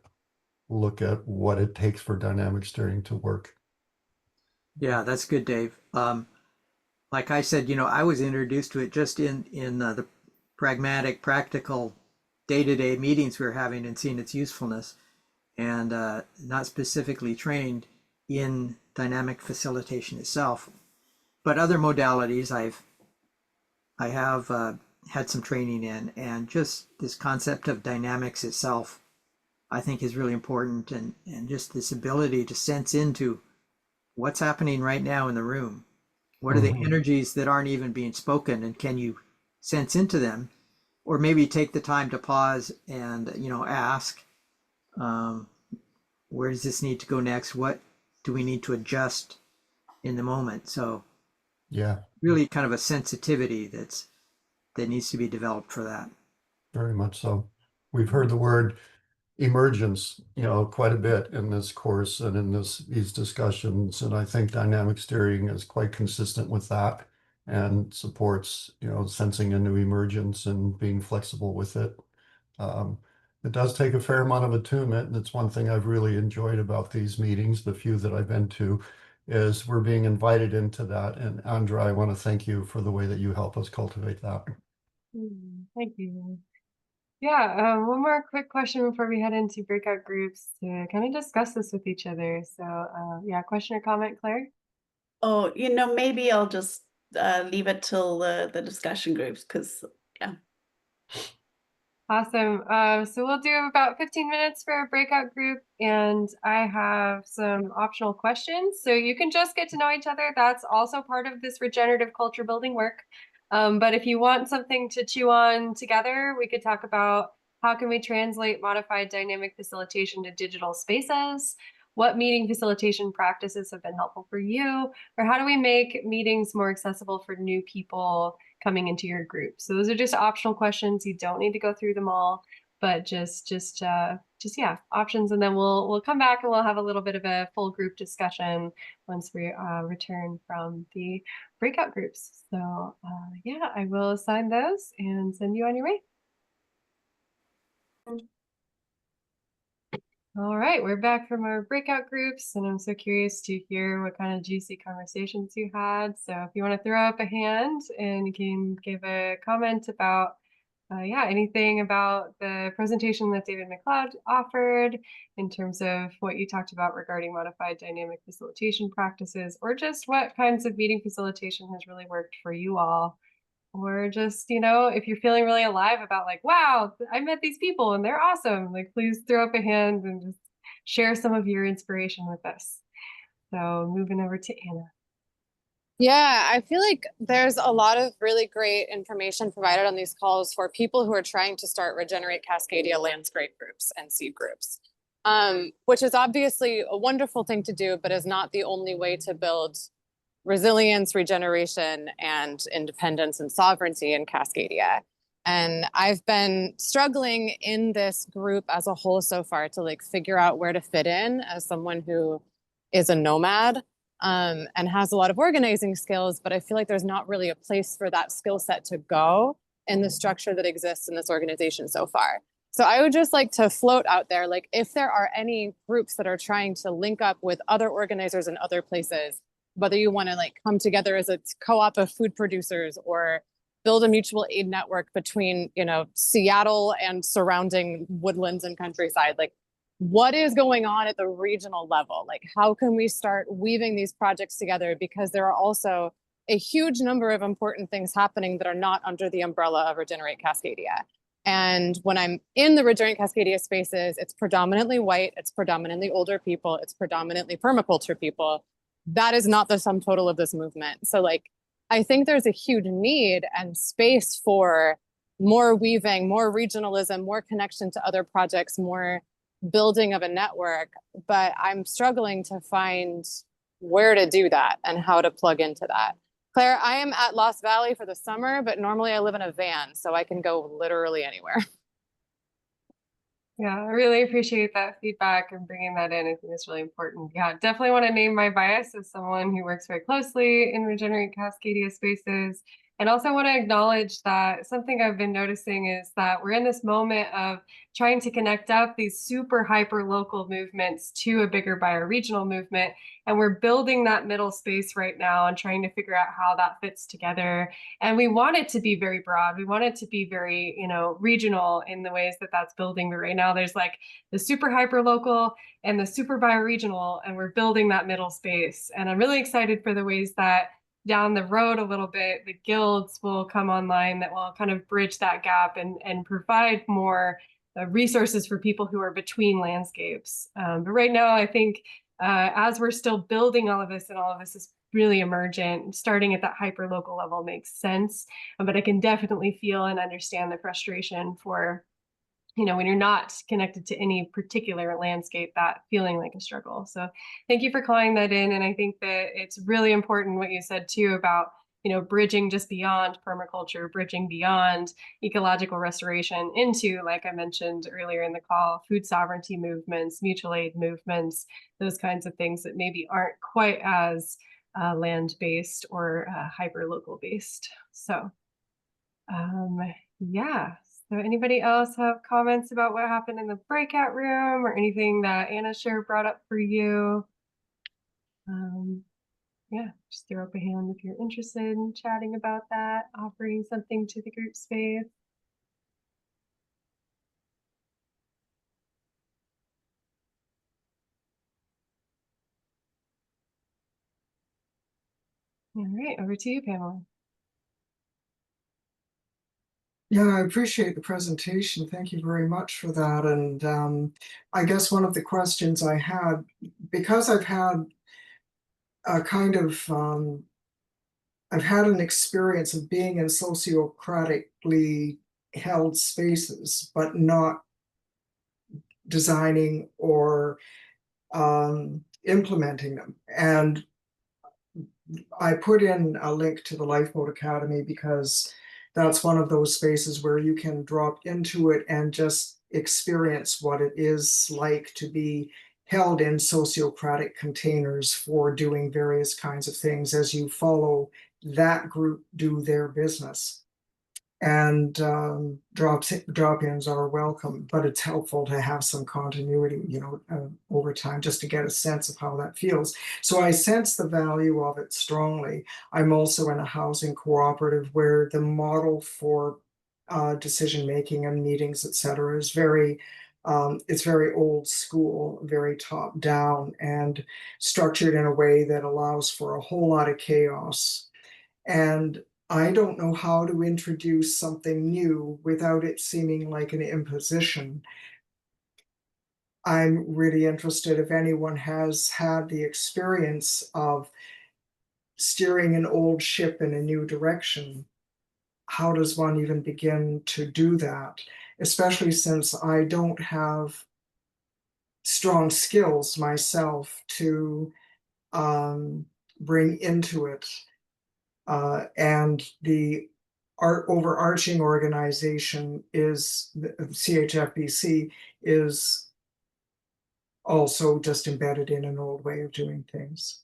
look at what it takes for dynamic steering to work. Yeah, that's good, Dave. Like I said, you know, I was introduced to it just in the pragmatic, practical, day-to-day meetings we were having and seeing its usefulness, and not specifically trained in dynamic facilitation itself. But other modalities I have had some training in, and just this concept of dynamics itself, I think is really important, and just this ability to sense into what's happening right now in the room. What are the energies that aren't even being spoken, and can you sense into them? Or maybe take the time to pause and, you know, ask, where does this need to go next? What do we need to adjust in the moment? So yeah, really kind of a sensitivity that needs to be developed for that. Very much so. We've heard the word emergence, you know, quite a bit in this course and in these discussions. And I think dynamic steering is quite consistent with that and supports, you know, sensing a new emergence and being flexible with it. It does take a fair amount of attunement, and it's one thing I've really enjoyed about these meetings, the few that I've been to, is we're being invited into that. And Andra, I want to thank you for the way that you help us cultivate that. Thank you. Yeah, one more quick question before we head into breakout groups to kind of discuss this with each other. So yeah, question or comment, Claire? Oh, you know, maybe I'll just leave it till the discussion groups, because yeah. Awesome. So we'll do about 15 minutes for a breakout group, and I have some optional questions. So you can just get to know each other. That's also part of this regenerative culture building work. But if you want something to chew on together, we could talk about How can we translate modified dynamic facilitation to digital spaces? What meeting facilitation practices have been helpful for you? Or how do we make meetings more accessible for new people coming into your group? So those are just optional questions. You don't need to go through them all, but just yeah, options. And then we'll come back and we'll have a little bit of a full group discussion once we return from the breakout groups. So yeah, I will assign those and send you on your way. All right, we're back from our breakout groups, and I'm so curious to hear what kind of juicy conversations you had. So if you want to throw up a hand and you can give a comment about, yeah, anything about the presentation that David MacLeod offered in terms of what you talked about regarding modified dynamic facilitation practices, or just what kinds of meeting facilitation has really worked for you all. Or just, if you're feeling really alive about like, wow, I met these people and they're awesome, like please throw up a hand and just share some of your inspiration with us. So moving over to Anna. Yeah, I feel like there's a lot of really great information provided on these calls for people who are trying to start Regenerate Cascadia landscape groups and seed groups, which is obviously a wonderful thing to do, but is not the only way to build resilience, regeneration, and independence and sovereignty in Cascadia. And I've been struggling in this group as a whole so far to like figure out where to fit in as someone who is a nomad and has a lot of organizing skills, but I feel like there's not really a place for that skill set to go in the structure that exists in this organization so far. So I would just like to float out there, like if there are any groups that are trying to link up with other organizers in other places, whether you want to like come together as a co-op of food producers or build a mutual aid network between, Seattle and surrounding woodlands and countryside, like what is going on at the regional level? Like how can we start weaving these projects together? Because there are also a huge number of important things happening that are not under the umbrella of Regenerate Cascadia. And when I'm in the Regenerate Cascadia spaces, it's predominantly white, it's predominantly older people, it's predominantly permaculture people. That is not the sum total of this movement. So like, I think there's a huge need and space for more weaving, more regionalism, more connection to other projects, more building of a network, but I'm struggling to find where to do that and how to plug into that. Claire, I am at Lost Valley for the summer, but normally I live in a van, so I can go literally anywhere. Yeah, I really appreciate that feedback and bringing that in. I think it's really important. Yeah, definitely want to name my bias as someone who works very closely in Regenerate Cascadia spaces. And also want to acknowledge that something I've been noticing is that we're in this moment of trying to connect up these super hyper local movements to a bigger bioregional movement. And we're building that middle space right now and trying to figure out how that fits together. And we want it to be very broad. We want it to be very, regional in the ways that that's building. But right now there's like the super hyper local and the super bioregional, and we're building that middle space. And I'm really excited for the ways that down the road a little bit, the guilds will come online that will kind of bridge that gap and provide more resources for people who are between landscapes. But right now, I think as we're still building all of this and all of this is really emergent, starting at that hyper local level makes sense. But I can definitely feel and understand the frustration for when you're not connected to any particular landscape, that feeling like a struggle. So thank you for calling that in. And I think that it's really important what you said too about, bridging just beyond permaculture, bridging beyond ecological restoration into, like I mentioned earlier in the call, food sovereignty movements, mutual aid movements, those kinds of things that maybe aren't quite as land-based or hyper-local based. So yeah. So anybody else have comments about what happened in the breakout room or anything that Anna Sher brought up for you? Yeah, just throw up a hand if you're interested in chatting about that, offering something to the group space. All right, over to you, Pamela. Yeah, I appreciate the presentation. Thank you very much for that. And I guess one of the questions I had, because I've had a kind of, I've had an experience of being in sociocratically held spaces, but not designing or implementing them. And I put in a link to the Lifeboat Academy because that's one of those spaces where you can drop into it and just experience what it is like to be held in sociocratic containers for doing various kinds of things as you follow that group do their business. And drop-ins are welcome, but it's helpful to have some continuity, you know, over time, just to get a sense of how that feels. So I sense the value of it strongly. I'm also in a housing cooperative where the model for decision making and meetings, et cetera, is very it's very old school, very top down, and structured in a way that allows for a whole lot of chaos. And I don't know how to introduce something new without it seeming like an imposition. I'm really interested if anyone has had the experience of steering an old ship in a new direction. How does one even begin to do that? Especially since I don't have strong skills myself to bring into it. And the overarching organization is the CHFBC is also just embedded in an old way of doing things.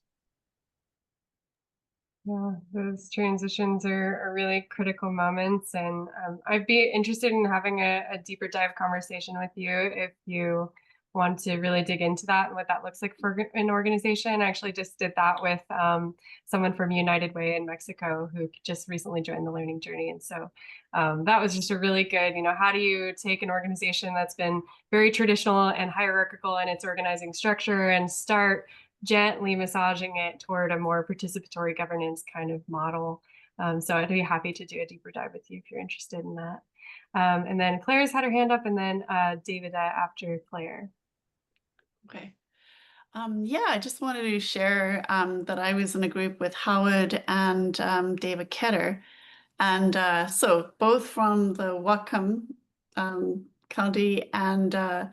Yeah, those transitions are really critical moments, and I'd be interested in having a deeper dive conversation with you if you want to really dig into that and what that looks like for an organization. I actually just did that with someone from United Way in Mexico who just recently joined the learning journey, and so that was just a really good, you know, how do you take an organization that's been very traditional and hierarchical in its organizing structure and start gently massaging it toward a more participatory governance kind of model. So I'd be happy to do a deeper dive with you if you're interested in that. And then Claire's had her hand up, and then David after Claire. Okay. Yeah, I just wanted to share that I was in a group with Howard and David Ketter. And so both from the Whatcom County, and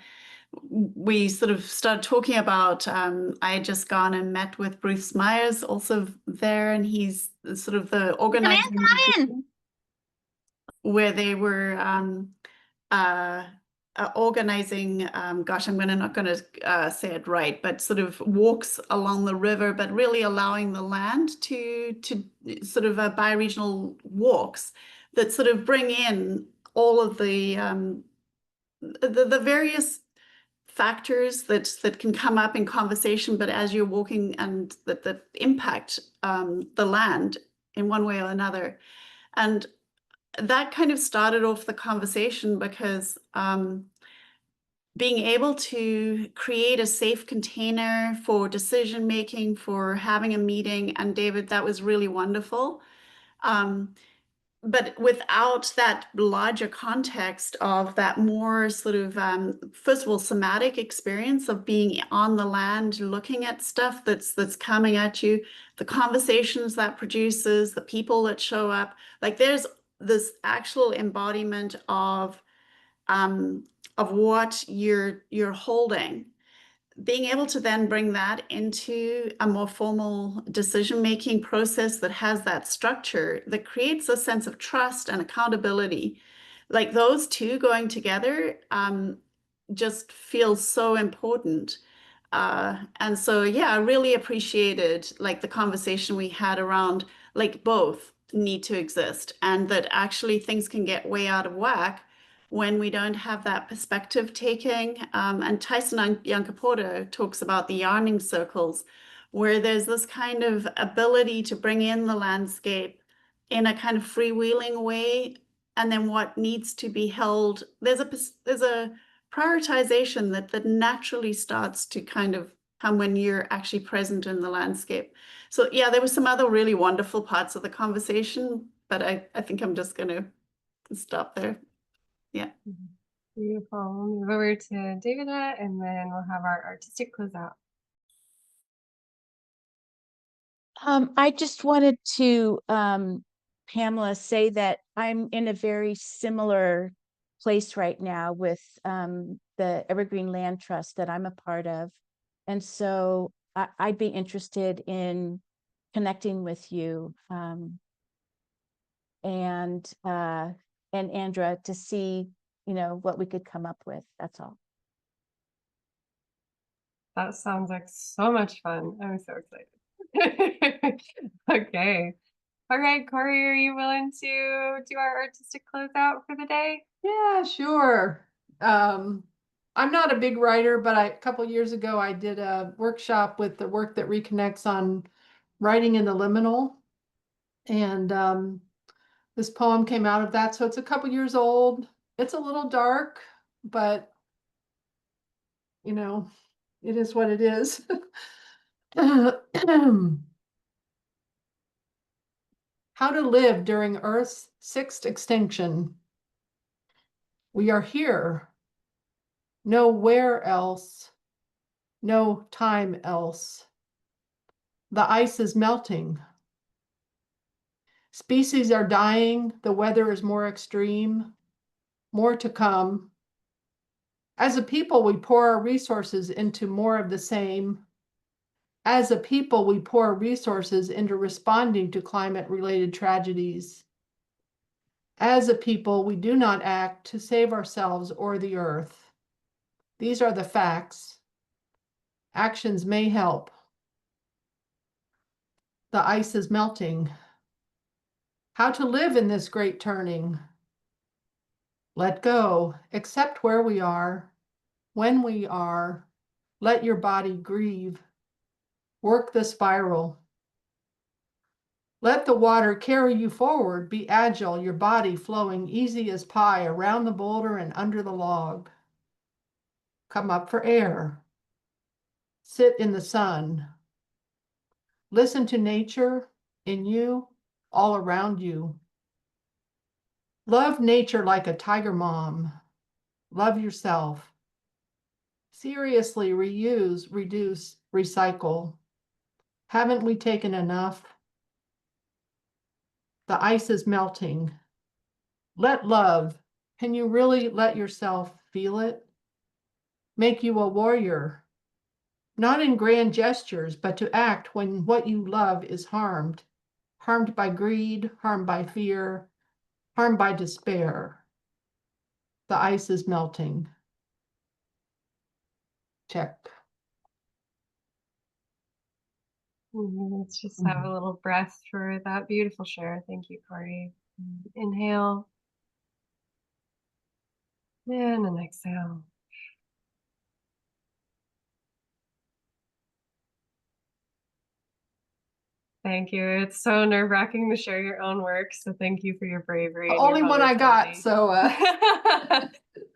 we sort of started talking about, I had just gone and met with Bruce Myers also there, and he's sort of the organizer where they were organizing, gosh, I'm not going to say it right, but sort of walks along the river, but really allowing the land to sort of bioregional walks that sort of bring in all of the various factors that can come up in conversation, but as you're walking, and that impact the land in one way or another. And that kind of started off the conversation because being able to create a safe container for decision making, for having a meeting, and David, that was really wonderful. But without that larger context of that more sort of, first of all, somatic experience of being on the land, looking at stuff that's coming at you, the conversations that produces, the people that show up, like there's this actual embodiment of what you're holding. Being able to then bring that into a more formal decision-making process that has that structure, that creates a sense of trust and accountability, like those two going together just feels so important. And so, yeah, I really appreciated like the conversation we had around like both need to exist, and that actually things can get way out of whack when we don't have that perspective taking. And Tyson Yunkaporta talks about the yarning circles, where there's this kind of ability to bring in the landscape in a kind of freewheeling way, and then what needs to be held, there's a prioritization that naturally starts to kind of come when you're actually present in the landscape. So yeah, there were some other really wonderful parts of the conversation, but I think I'm just going to stop there. Yeah. Beautiful. We'll move over to David, and then we'll have our artistic closeout. I just wanted to Pamela, say that I'm in a very similar place right now with the Evergreen Land Trust that I'm a part of. And so I'd be interested in connecting with you and Andra to see, what we could come up with. That's all. That sounds like so much fun. I'm so excited. Okay. All right, Corey, are you willing to do our artistic closeout for the day? Yeah, sure. I'm not a big writer, but a couple years ago I did a workshop with the Work That Reconnects on writing in the liminal. And this poem came out of that. So it's a couple years old. It's a little dark, but it is what it is. How to live during Earth's sixth extinction. We are here. Nowhere else. No time else. The ice is melting. Species are dying. The weather is more extreme. More to come. As a people, we pour our resources into more of the same. As a people, we pour resources into responding to climate-related tragedies. As a people, we do not act to save ourselves or the earth. These are the facts. Actions may help. The ice is melting. How to live in this great turning. Let go, accept where we are, when we are. Let your body grieve. Work the spiral. Let the water carry you forward. Be agile, your body flowing easy as pie around the boulder and under the log. Come up for air. Sit in the sun. Listen to nature in you, all around you. Love nature like a tiger mom. Love yourself. Seriously, reuse, reduce, recycle. Haven't we taken enough? The ice is melting. Let love. Can you really let yourself feel it? Make you a warrior. Not in grand gestures, but to act when what you love is harmed. Harmed by greed, harmed by fear, harmed by despair. The ice is melting. Check. Let's just have a little breath for that beautiful share. Thank you, Corey. Inhale. And an exhale. Thank you. It's so nerve-wracking to share your own work. So thank you for your bravery. The and your only one I got, vulnerability. so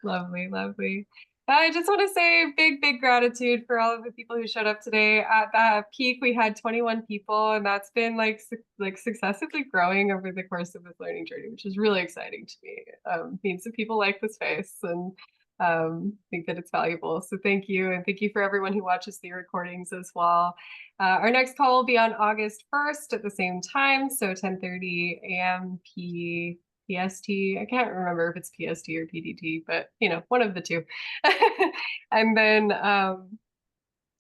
Lovely, lovely. I just want to say big gratitude for all of the people who showed up today. At that peak, we had 21 people, and that's been like successively growing over the course of this learning journey, which is really exciting to me. Means that people like the space and think that it's valuable. So thank you, and thank you for everyone who watches the recordings as well. Our next call will be on August 1st at the same time, so 10:30 a.m. PST. I can't remember if it's PST or PDT, but one of the two.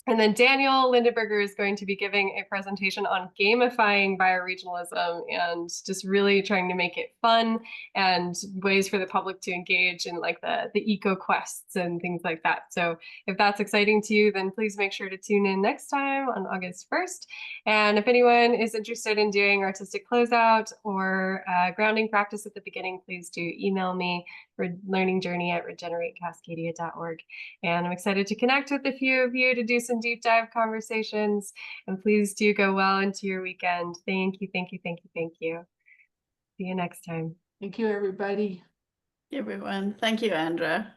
And then Daniel Lindenberger is going to be giving a presentation on gamifying bioregionalism and just really trying to make it fun and ways for the public to engage in like the eco quests and things like that. So if that's exciting to you, then please make sure to tune in next time on August 1st. And if anyone is interested in doing artistic closeout or grounding practice at the beginning, please do email me for learningjourney@regeneratecascadia.org. And I'm excited to connect with a few of you to do some deep dive conversations. And please do go well into your weekend. Thank you, thank you, thank you, thank you. See you next time. thank you, everybody. Everyone. Thank you, Andra.